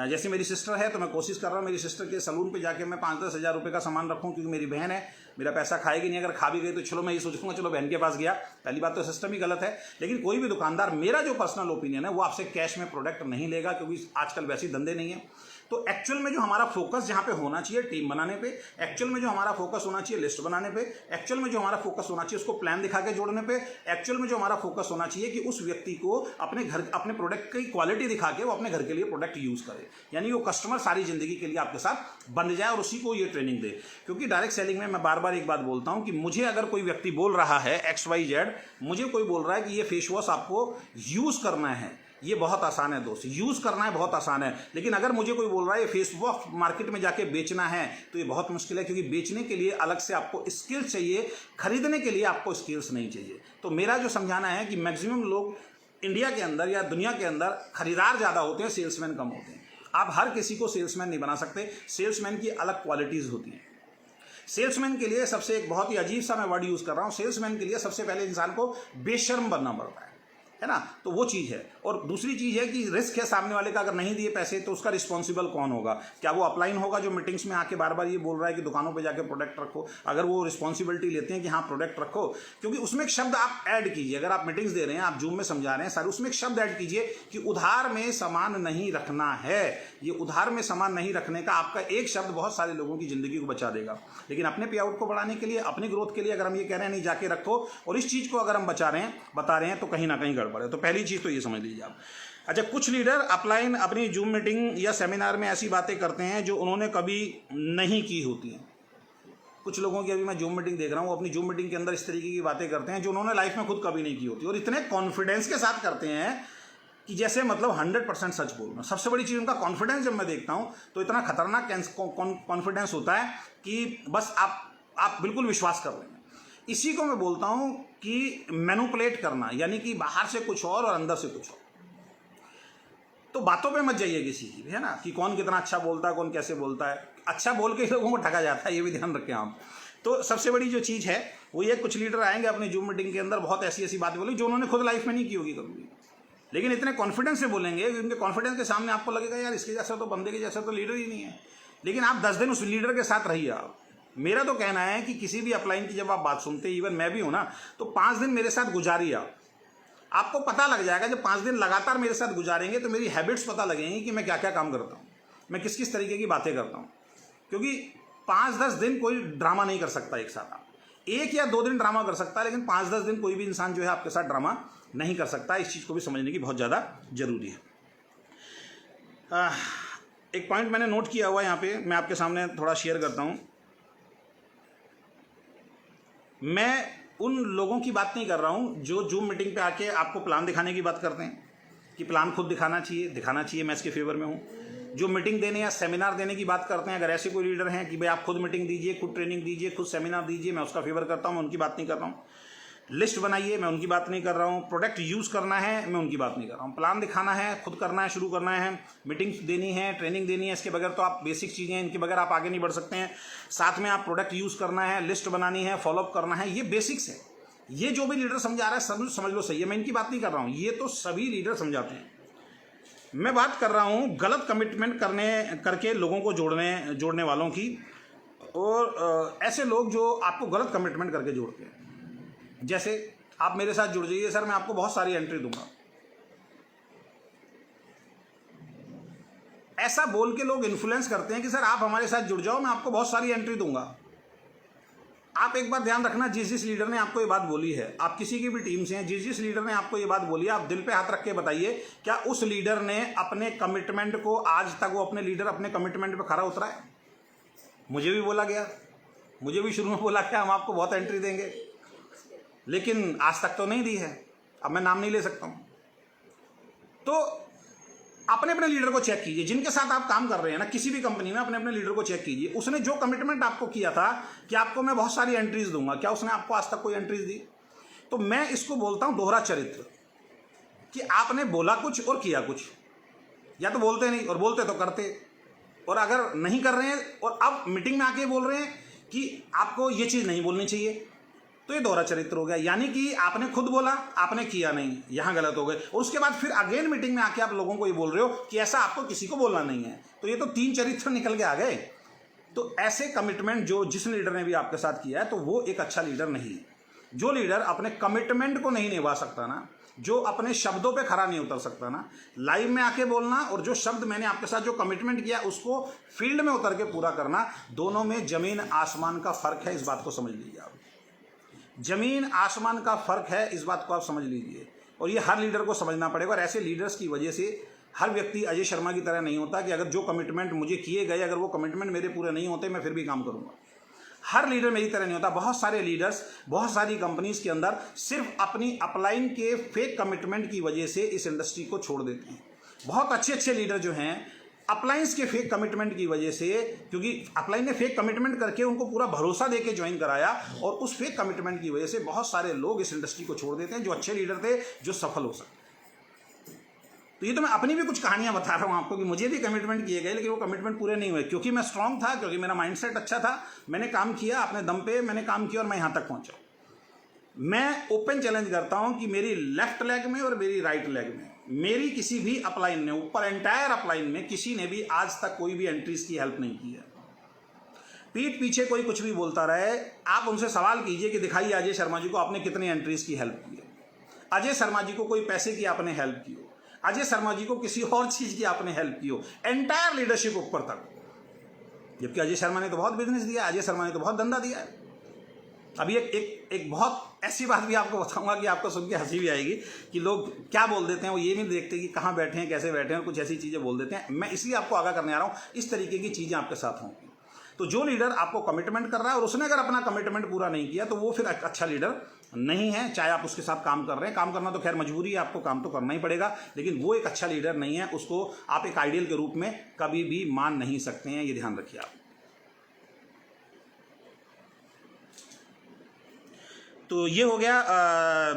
जैसे मेरी सिस्टर है तो मैं कोशिश कर रहा हूँ मेरी सिस्टर के सलून पे जाके मैं 5-10 हज़ार रुपये का सामान रखूँ, क्योंकि मेरी बहन है, मेरा पैसा खाएगी नहीं। अगर खा भी गई तो चलो मैं ये सोचूंगा चलो बहन के पास गया, पहली बात तो सिस्टम ही गलत है। लेकिन कोई भी दुकानदार, मेरा जो पर्सनल ओपिनियन है, वो आपसे कैश में प्रोडक्ट नहीं लेगा, क्योंकि आजकल वैसे ही धंधे नहीं है। तो एक्चुअल में जो हमारा फोकस जहाँ पे होना चाहिए टीम बनाने पे, एक्चुअल में जो हमारा फोकस होना चाहिए लिस्ट बनाने पे, एक्चुअल में जो हमारा फोकस होना चाहिए उसको प्लान दिखा के जोड़ने पे, एक्चुअल में जो हमारा फोकस होना चाहिए कि उस व्यक्ति को अपने घर, अपने प्रोडक्ट की क्वालिटी दिखा के वो अपने घर के लिए प्रोडक्ट यूज करे, यानी वो कस्टमर सारी जिंदगी के लिए आपके साथ बन जाए और उसी को ये ट्रेनिंग दे। क्योंकि डायरेक्ट सेलिंग में मैं बार बार एक बात बोलता हूँ कि मुझे अगर कोई व्यक्ति बोल रहा है XYZ, मुझे कोई बोल रहा है कि ये फेस वॉश आपको यूज करना है, ये बहुत आसान है दोस्त, यूज करना है बहुत आसान है। लेकिन अगर मुझे कोई बोल रहा है ये फेस वॉश मार्केट में जाके बेचना है, तो ये बहुत मुश्किल है, क्योंकि बेचने के लिए अलग से आपको स्किल्स चाहिए, खरीदने के लिए आपको स्किल्स नहीं चाहिए। तो मेरा जो समझाना है कि मैक्सिमम लोग इंडिया के अंदर या दुनिया के अंदर खरीदार ज़्यादा होते हैं, सेल्समैन कम होते हैं। आप हर किसी को सेल्समैन नहीं बना सकते, सेल्समैन की अलग क्वालिटीज़ होती हैं। सेल्समैन के लिए सबसे एक बहुत ही अजीब सा मैं वर्ड यूज़ कर रहा हूँ, सेल्समैन के लिए सबसे पहले इंसान को बेशर्म बनना पड़ता है। है ना। तो वो चीज़ है। और दूसरी चीज़ है कि रिस्क है सामने वाले का, अगर नहीं दिए पैसे तो उसका रिस्पॉन्सिबल कौन होगा? क्या वो अपलाइन होगा जो मीटिंग्स में आके बार बार ये बोल रहा है कि दुकानों पे जाके प्रोडक्ट रखो? अगर वो रिस्पॉन्सिबिलिटी लेते हैं कि हाँ प्रोडक्ट रखो, क्योंकि उसमें एक शब्द आप ऐड कीजिए, अगर आप मीटिंग्स दे रहे हैं, आप जूम में समझा रहे हैं सारे, उसमें एक शब्द ऐड कीजिए कि उधार में सामान नहीं रखना है। ये उधार में सामान नहीं रखने का आपका एक शब्द बहुत सारे लोगों की जिंदगी को बचा देगा। लेकिन अपने पे आउट को बढ़ाने के लिए, अपनी ग्रोथ के लिए अगर हम ये कह रहे हैं नहीं जाके रखो, और इस चीज़ को अगर हम बता रहे हैं तो कहीं ना कहीं गड़बड़ है। तो पहली चीज़ तो ये समझ लीजिए आप। अच्छा, कुछ लीडर अपलाइन अपनी जूम मीटिंग या सेमिनार में ऐसी बातें करते हैं जो उन्होंने कभी नहीं की होती हैं। कुछ लोगों की अभी मैं जूम मीटिंग देख रहा हूँ, अपनी जूम मीटिंग के अंदर इस तरीके की बातें करते हैं जो उन्होंने लाइफ में खुद कभी नहीं की होती, और इतने कॉन्फिडेंस के साथ करते हैं कि जैसे मतलब 100% सच बोल रहा हूँ। सबसे बड़ी चीज़ उनका कॉन्फिडेंस जब मैं देखता हूँ तो इतना खतरनाक कॉन्फिडेंस होता है कि बस आप बिल्कुल विश्वास कर लेंगे। इसी को मैं बोलता हूँ कि मैनिपुलेट करना, यानी कि बाहर से कुछ और अंदर से कुछ और। तो बातों पे मत जाइए किसी की भी, है ना, कि कौन कितना अच्छा बोलता है, कौन कैसे बोलता है। अच्छा बोल के लोगों को ठगा जाता है, ये भी ध्यान रखें आप। तो सबसे बड़ी जो चीज़ है वो ये, कुछ लीडर आएंगे अपनी जूम मीटिंग के अंदर बहुत ऐसी ऐसी बातें बोलेंगे जो उन्होंने खुद लाइफ में नहीं की होगी कभी, लेकिन इतने कॉन्फिडेंस से बोलेंगे कि उनके कॉन्फिडेंस के सामने आपको लगेगा यार इसके जैसा तो, बंदे के जैसा तो लीडर ही नहीं है। लेकिन आप 10 दिन उस लीडर के साथ रहिए आप। मेरा तो कहना है कि किसी भी अपलाइन की जब आप बात सुनते हैं, इवन मैं भी हूं ना, तो 5 दिन मेरे साथ गुजारिए आप। आपको पता लग जाएगा, जब 5 दिन लगातार मेरे साथ गुजारेंगे तो मेरी हैबिट्स पता लगेंगी कि मैं क्या क्या काम करता हूँ, मैं किस किस तरीके की बातें करता हूँ। क्योंकि 5-10 दिन कोई ड्रामा नहीं कर सकता एक साथ। आप 1 या 2 दिन ड्रामा कर सकता है, लेकिन 5-10 दिन कोई भी इंसान जो है आपके साथ ड्रामा नहीं कर सकता। इस चीज़ को भी समझने की बहुत ज़्यादा जरूरी है। एक पॉइंट मैंने नोट किया हुआ यहाँ पे, मैं आपके सामने थोड़ा शेयर करता हूँ। मैं उन लोगों की बात नहीं कर रहा हूँ जो जूम मीटिंग पे आके आपको प्लान दिखाने की बात करते हैं कि प्लान खुद दिखाना चाहिए, मैं इसके फेवर में हूँ। जो मीटिंग देने या सेमिनार देने की बात करते हैं, अगर ऐसे कोई लीडर हैं कि भाई आप खुद मीटिंग दीजिए, खुद ट्रेनिंग दीजिए, खुद सेमिनार दीजिए, मैं उसका फेवर करता हूँ, मैं उनकी बात नहीं कर रहा हूँ। लिस्ट बनाइए, मैं उनकी बात नहीं कर रहा हूँ। प्रोडक्ट यूज़ करना है, मैं उनकी बात नहीं कर रहा हूँ। प्लान दिखाना है, खुद करना है, शुरू करना है, मीटिंग्स देनी है, ट्रेनिंग देनी है, इसके बगैर तो आप बेसिक चीज़ें हैं, इनके बगैर आप आगे नहीं बढ़ सकते हैं। साथ में आप प्रोडक्ट यूज़ करना है, लिस्ट बनानी है, फॉलोअप करना है, ये बेसिक्स है। ये जो भी लीडर समझा रहा है समझ लो सही है, मैं इनकी बात नहीं कर रहा हूँ, ये तो सभी लीडर समझाते हैं। मैं बात कर रहा हूँ गलत कमिटमेंट करके लोगों को जोड़ने वालों की, और ऐसे लोग जो आपको गलत कमिटमेंट करके जोड़ते हैं। जैसे आप मेरे साथ जुड़ जाइए सर, मैं आपको बहुत सारी एंट्री दूंगा, ऐसा बोल के लोग इन्फ्लुएंस करते हैं कि सर आप हमारे साथ जुड़ जाओ, मैं आपको बहुत सारी एंट्री दूंगा। आप एक बार ध्यान रखना, जिस लीडर ने आपको ये बात बोली है, आप किसी की भी टीम से हैं, जिस लीडर ने आपको ये बात बोली है, आप दिल पे हाथ रख के बताइए, क्या उस लीडर ने अपने कमिटमेंट को, आज तक वो अपने लीडर अपने कमिटमेंट पे खरा उतरा है? मुझे भी बोला गया, मुझे भी शुरू में बोला गया हम आपको बहुत एंट्री देंगे, लेकिन आज तक तो नहीं दी है। अब मैं नाम नहीं ले सकता हूं। तो अपने अपने लीडर को चेक कीजिए, जिनके साथ आप काम कर रहे हैं ना किसी भी कंपनी में, अपने अपने लीडर को चेक कीजिए। उसने जो कमिटमेंट आपको किया था कि आपको मैं बहुत सारी एंट्रीज दूंगा, क्या उसने आपको आज तक कोई एंट्रीज दी? तो मैं इसको बोलता हूं दोहरा चरित्र, कि आपने बोला कुछ और किया कुछ, या तो बोलते नहीं और बोलते तो करते, और अगर नहीं कर रहे हैं और अब मीटिंग में आके बोल रहे हैं कि आपको ये चीज़ नहीं बोलनी चाहिए, तो ये दोहरा चरित्र हो गया। यानी कि आपने खुद बोला, आपने किया नहीं, यहां गलत हो गए, और उसके बाद फिर अगेन मीटिंग में आके आप लोगों को ये बोल रहे हो कि ऐसा आपको किसी को बोलना नहीं है। तो ये तो 3 चरित्र निकल के आ गए। तो ऐसे कमिटमेंट जो जिस लीडर ने भी आपके साथ किया है, तो वो एक अच्छा लीडर नहीं है। जो लीडर अपने कमिटमेंट को नहीं निभा सकता ना, जो अपने शब्दों पे खरा नहीं उतर सकता ना, लाइव में आके बोलना और जो शब्द मैंने आपके साथ जो कमिटमेंट किया उसको फील्ड में उतर के पूरा करना, दोनों में जमीन आसमान का फर्क है। इस बात को समझ लीजिए आप, जमीन आसमान का फर्क है, इस बात को आप समझ लीजिए। और ये हर लीडर को समझना पड़ेगा। और ऐसे लीडर्स की वजह से हर व्यक्ति अजय शर्मा की तरह नहीं होता कि अगर जो कमिटमेंट मुझे किए गए, अगर वो कमिटमेंट मेरे पूरे नहीं होते मैं फिर भी काम करूंगा। हर लीडर मेरी तरह नहीं होता। बहुत सारे लीडर्स बहुत सारी कंपनीज के अंदर सिर्फ अपनी अपलाइन के फेक कमिटमेंट की वजह से इस इंडस्ट्री को छोड़ देते हैं। बहुत अच्छे अच्छे लीडर जो हैं अपलाइंस के फेक कमिटमेंट की वजह से, क्योंकि अपलाइन ने फेक कमिटमेंट करके उनको पूरा भरोसा देके ज्वाइन कराया, और उस फेक कमिटमेंट की वजह से बहुत सारे लोग इस इंडस्ट्री को छोड़ देते हैं जो अच्छे लीडर थे, जो सफल हो सकते। तो ये तो मैं अपनी भी कुछ कहानियां बता रहा हूं आपको कि मुझे भी कमिटमेंट किए गए, लेकिन वो कमिटमेंट पूरे नहीं हुए, क्योंकि मैं स्ट्रांग था, क्योंकि मेरा माइंडसेट अच्छा था, मैंने काम किया, अपने दम पे मैंने काम किया और मैं यहां तक पहुंचा। मैं ओपन चैलेंज करता हूं कि मेरी लेफ्ट लेग में और मेरी राइट लेग में मेरी किसी भी अपलाइन ने, ऊपर एंटायर अपलाइन में किसी ने भी आज तक कोई भी एंट्रीज की हेल्प नहीं की है। पीठ पीछे कोई कुछ भी बोलता रहे, आप उनसे सवाल कीजिए कि दिखाइए अजय शर्मा जी को आपने कितनी एंट्रीज की हेल्प की है, अजय शर्मा जी को कोई पैसे की आपने हेल्प की हो, अजय शर्मा जी को किसी और चीज की आपने हेल्प की हो, एंटायर लीडरशिप ऊपर तक। जबकि अजय शर्मा ने तो बहुत बिजनेस दिया, अजय शर्मा ने तो बहुत धंधा दिया है। अभी एक बहुत ऐसी बात भी आपको बताऊंगा कि आपको सुन के हंसी भी आएगी कि लोग क्या बोल देते हैं, वो ये नहीं देखते कि कहाँ बैठे हैं, कैसे बैठे हैं, कुछ ऐसी चीज़ें बोल देते हैं। मैं इसलिए आपको आगाह करने आ रहा हूँ, इस तरीके की चीज़ें आपके साथ होंगी। तो जो लीडर आपको कमिटमेंट कर रहा है और उसने अगर अपना कमिटमेंट पूरा नहीं किया तो वो फिर अच्छा लीडर नहीं है। चाहे आप उसके साथ काम कर रहे हैं, काम करना तो खैर मजबूरी है, आपको काम तो करना ही पड़ेगा, लेकिन वो एक अच्छा लीडर नहीं है। उसको आप एक आइडियल के रूप में कभी भी मान नहीं सकते हैं, ये ध्यान रखिए आप। तो ये हो गया।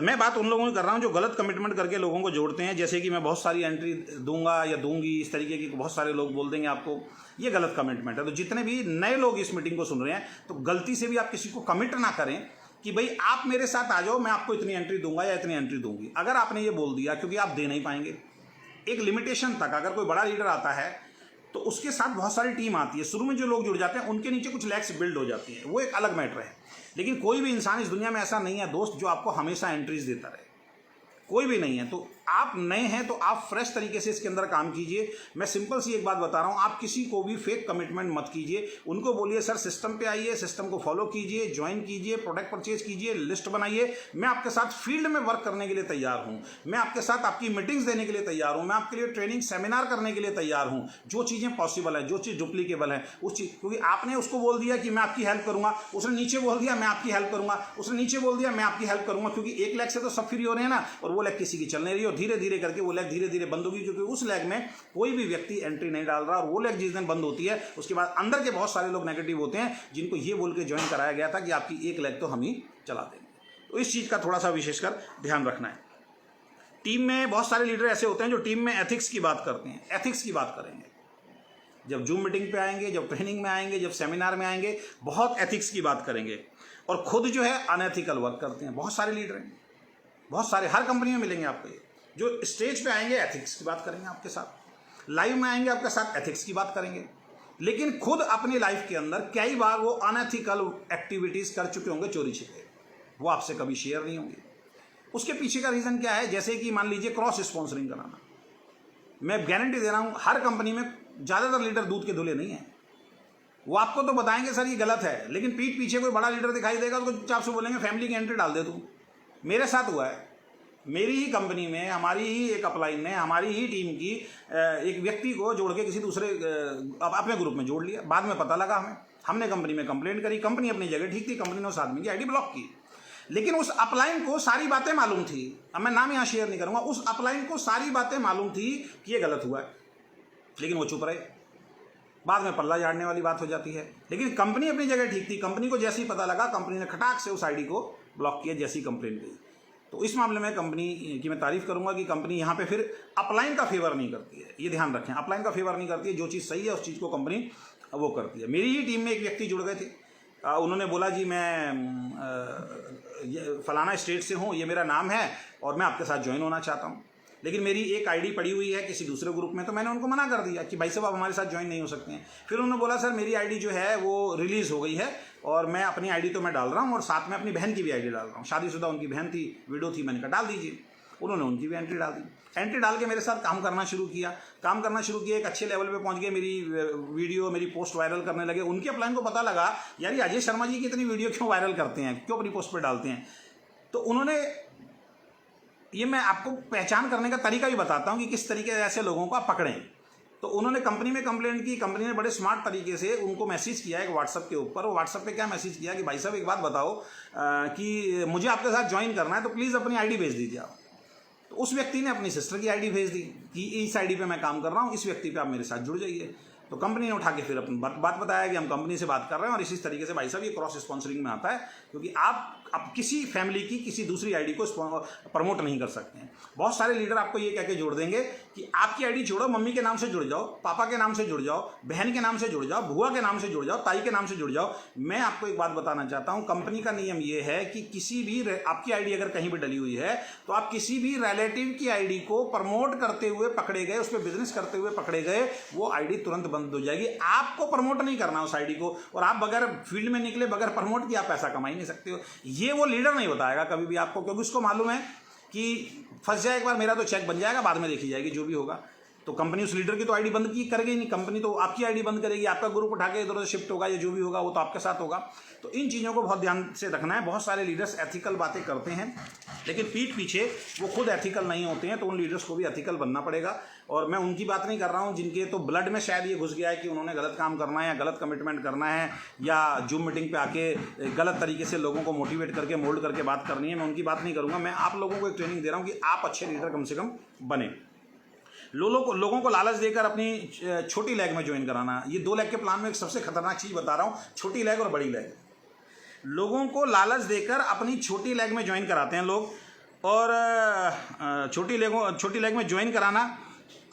मैं बात उन लोगों की कर रहा हूँ जो गलत कमिटमेंट करके लोगों को जोड़ते हैं, जैसे कि मैं बहुत सारी एंट्री दूंगा या दूंगी, इस तरीके की बहुत सारे लोग बोल देंगे आपको, ये गलत कमिटमेंट है। तो जितने भी नए लोग इस मीटिंग को सुन रहे हैं, तो गलती से भी आप किसी को कमिट ना करें कि भाई आप मेरे साथ आ जाओ, मैं आपको इतनी एंट्री दूंगा या इतनी एंट्री दूंगी। अगर आपने ये बोल दिया, क्योंकि आप दे नहीं पाएंगे एक लिमिटेशन तक। अगर कोई बड़ा लीडर आता है तो उसके साथ बहुत सारी टीम आती है, शुरू में जो लोग जुड़ जाते हैं उनके नीचे कुछ लैग्स बिल्ड हो जाती है, वो एक अलग मैटर है। लेकिन कोई भी इंसान इस दुनिया में ऐसा नहीं है दोस्त जो आपको हमेशा एंट्रीज देता रहे, कोई भी नहीं है। तो आप नए हैं तो आप फ्रेश तरीके से इसके अंदर काम कीजिए। मैं सिंपल सी एक बात बता रहा हूं, आप किसी को भी फेक कमिटमेंट मत कीजिए। उनको बोलिए सर सिस्टम पे आइए, सिस्टम को फॉलो कीजिए, ज्वाइन कीजिए, प्रोडक्ट परचेज कीजिए, लिस्ट बनाइए। मैं आपके साथ फील्ड में वर्क करने के लिए तैयार हूं, मैं आपके साथ आपकी मीटिंग्स देने के लिए तैयार हूं, मैं आपके लिए ट्रेनिंग सेमिनार करने के लिए तैयार हूं। जो चीज़ें पॉसिबल है, जो चीज़ डुप्लीकेबल है, उस चीज़, क्योंकि आपने उसको बोल दिया कि मैं आपकी हेल्प करूंगा, उसने नीचे बोल दिया मैं आपकी हेल्प करूंगा, उसने नीचे बोल दिया मैं आपकी हेल्प करूंगा, क्योंकि एक लेग से तो सब फ्री हो रहे हैं ना, और वो लेग किसी की चल नहीं रही, और धीरे धीरे करके वो लेग धीरे धीरे बंद होगी, क्योंकि उस लेग में कोई भी व्यक्ति एंट्री नहीं डाल रहा। और वो लेग जिस दिन बंद होती है उसके बाद अंदर के बहुत सारे लोग नेगेटिव होते हैं, जिनको ये बोल के ज्वाइन कराया गया था कि आपकी एक लेग तो हम ही चला देंगे। तो इस चीज़ का थोड़ा सा विशेषकर ध्यान रखना है। टीम में बहुत सारे लीडर ऐसे होते हैं जो टीम में एथिक्स की बात करते हैं। एथिक्स की बात करेंगे जब जूम मीटिंग पे आएंगे, जब ट्रेनिंग में आएंगे, जब सेमिनार में आएंगे, बहुत एथिक्स की बात करेंगे, और खुद जो है अनएथिकल वर्क करते हैं। बहुत सारे लीडर हैं, बहुत सारे, हर कंपनी में मिलेंगे आपको। ये जो स्टेज पे आएंगे एथिक्स की बात करेंगे आपके साथ, लाइव में आएंगे आपके साथ एथिक्स की बात करेंगे, लेकिन खुद अपनी लाइफ के अंदर कई बार वो अनएथिकल एक्टिविटीज कर चुके होंगे, चोरी छिपे, वो आपसे कभी शेयर नहीं होंगे। उसके पीछे का रीजन क्या है? जैसे कि मान लीजिए क्रॉस स्पॉन्सरिंग कराना। मैं गारंटी दे रहा हूं हर कंपनी में ज्यादातर लीडर दूध के धुले नहीं है। वो आपको तो बताएंगे सर ये गलत है, लेकिन पीठ पीछे कोई बड़ा लीडर दिखाई देगा तो चुपचाप से बोलेंगे फैमिली की एंट्री डाल दे तू। मेरे साथ हुआ है, मेरी ही कंपनी में हमारी ही एक अपलाइन ने हमारी ही टीम की एक व्यक्ति को जोड़ के किसी दूसरे अपने ग्रुप में जोड़ लिया। बाद में पता लगा हमने कंपनी में कंप्लेंट करी, कंपनी अपनी जगह ठीक थी, कंपनी ने उस आदमी की आईडी ब्लॉक की, लेकिन उस अपलाइन को सारी बातें मालूम थी। अब मैं नाम यहाँ शेयर नहीं करूंगा, उस अपलाइन को सारी बातें मालूम थी कि ये गलत हुआ है, लेकिन वो चुप रहे। बाद में पल्ला झाड़ने वाली बात हो जाती है, लेकिन कंपनी अपनी जगह ठीक थी। कंपनी को जैसे ही पता लगा, कंपनी ने खटाक से उस आईडी को ब्लॉक किया जैसी कंप्लेंट गई। तो इस मामले में कंपनी की मैं तारीफ करूंगा कि कंपनी यहाँ पे फिर अपलाइन का फेवर नहीं करती है। ये ध्यान रखें, अपलाइन का फेवर नहीं करती है। जो चीज़ सही है उस चीज़ को कंपनी वो करती है। मेरी ही टीम में एक व्यक्ति जुड़ गए थे, उन्होंने बोला जी मैं फलाना स्टेट से हूँ, ये मेरा नाम है और मैं आपके साथ ज्वाइन होना चाहता हूँ, लेकिन मेरी एक आईडी पड़ी हुई है किसी दूसरे ग्रुप में। तो मैंने उनको मना कर दिया कि भाई साहब आप हमारे साथ ज्वाइन नहीं हो सकते हैं। फिर उन्होंने बोला सर मेरी आईडी जो है वो रिलीज़ हो गई है और मैं अपनी आईडी तो मैं डाल रहा हूँ और साथ में अपनी बहन की भी आईडी डाल रहा हूँ। शादीशुदा उनकी बहन थी, विडो थी, मैंने कहा डाल दीजिए। उन्होंने उनकी भी एंट्री डाल दी। एंट्री डाल के मेरे साथ काम करना शुरू किया, एक अच्छे लेवल पे पहुंच गए। मेरी वीडियो, मेरी पोस्ट वायरल करने लगे। उनके अपलाइन को पता लगा यार ये अजय शर्मा जी की इतनी वीडियो क्यों वायरल करते हैं, क्यों अपनी पोस्ट पर डालते हैं। तो उन्होंने, ये मैं आपको पहचान करने का तरीका भी बताता हूँ कि किस तरीके से ऐसे लोगों को आप पकड़ें। तो उन्होंने कंपनी में कंप्लेंट की। कंपनी ने बड़े स्मार्ट तरीके से उनको मैसेज किया एक व्हाट्सएप के ऊपर। वो व्हाट्सएप पे क्या मैसेज किया कि भाई साहब एक बात बताओ कि मुझे आपके साथ ज्वाइन करना है तो प्लीज़ अपनी आईडी भेज दीजिए आप। तो उस व्यक्ति ने अपनी सिस्टर की आईडी भेज दी कि इस आईडी पे मैं काम कर रहा हूँ, इस व्यक्ति पे आप मेरे साथ जुड़ जाइए। तो कंपनी ने उठा के फिर अपनी बात बताया कि हम कंपनी से बात कर रहे हैं और इसी तरीके से भाई साहब ये क्रॉस स्पॉन्सरिंग में आता है, क्योंकि आप किसी फैमिली की किसी दूसरी आईडी को प्रमोट नहीं कर सकते हैं। बहुत सारे लीडर आपको ये कह के जोड़ देंगे कि आपकी आईडी छोड़ो, मम्मी के नाम से जुड़ जाओ, पापा के नाम से जुड़ जाओ, बहन के नाम से जुड़ जाओ, बुआ के नाम से जुड़ जाओ, ताई के नाम से जुड़ जाओ। मैं आपको एक बात बताना चाहता हूं, कंपनी का नियम ये है कि किसी भी आपकी आईडी अगर कहीं भी डली हुई है तो आप किसी भी रिलेटिव की आईडी को प्रमोट करते हुए पकड़े गए, उस पर बिजनेस करते हुए पकड़े गए, वो आईडी तुरंत बंद हो जाएगी। आपको प्रमोट नहीं करना उस आईडी को, और आप बगैर फील्ड में निकले, बगैर प्रमोट किए आप पैसा कमा ही नहीं सकते हो। ये वो लीडर नहीं बताएगा कभी भी आपको, क्योंकि उसको मालूम है कि फंस जाए एक बार, मेरा तो चेक बन जाएगा, बाद में देखी जाएगी जो भी होगा। तो कंपनी उस लीडर की तो आईडी बंद की करेगी नहीं, कंपनी तो आपकी आईडी बंद करेगी, आपका ग्रुप उठा के इधर उधर शिफ्ट होगा, या जो भी होगा वो तो आपके साथ होगा। तो इन चीज़ों को बहुत ध्यान से रखना है। बहुत सारे लीडर्स एथिकल बातें करते हैं, लेकिन पीठ पीछे वो खुद एथिकल नहीं होते हैं, तो उन लीडर्स को भी एथिकल बनना पड़ेगा। और मैं उनकी बात नहीं कर रहा हूं जिनके तो ब्लड में शायद ये घुस गया है कि उन्होंने गलत काम करना है या गलत कमिटमेंट करना है, या जूम मीटिंग पे आके गलत तरीके से लोगों को मोटिवेट करके मोल्ड करके बात करनी है। मैं उनकी बात नहीं करूँगा। मैं आप लोगों को एक ट्रेनिंग दे रहा हूँ कि आप अच्छे लीडर कम से कम बने। लोगों को लालच देकर अपनी छोटी लेग में ज्वाइन कराना, ये 2 लेग के प्लान में एक सबसे खतरनाक चीज़ बता रहा हूँ, छोटी लेग और बड़ी लेग। लोगों को लालच देकर अपनी छोटी लेग में ज्वाइन कराते हैं लोग, और छोटी लेग में ज्वाइन कराना,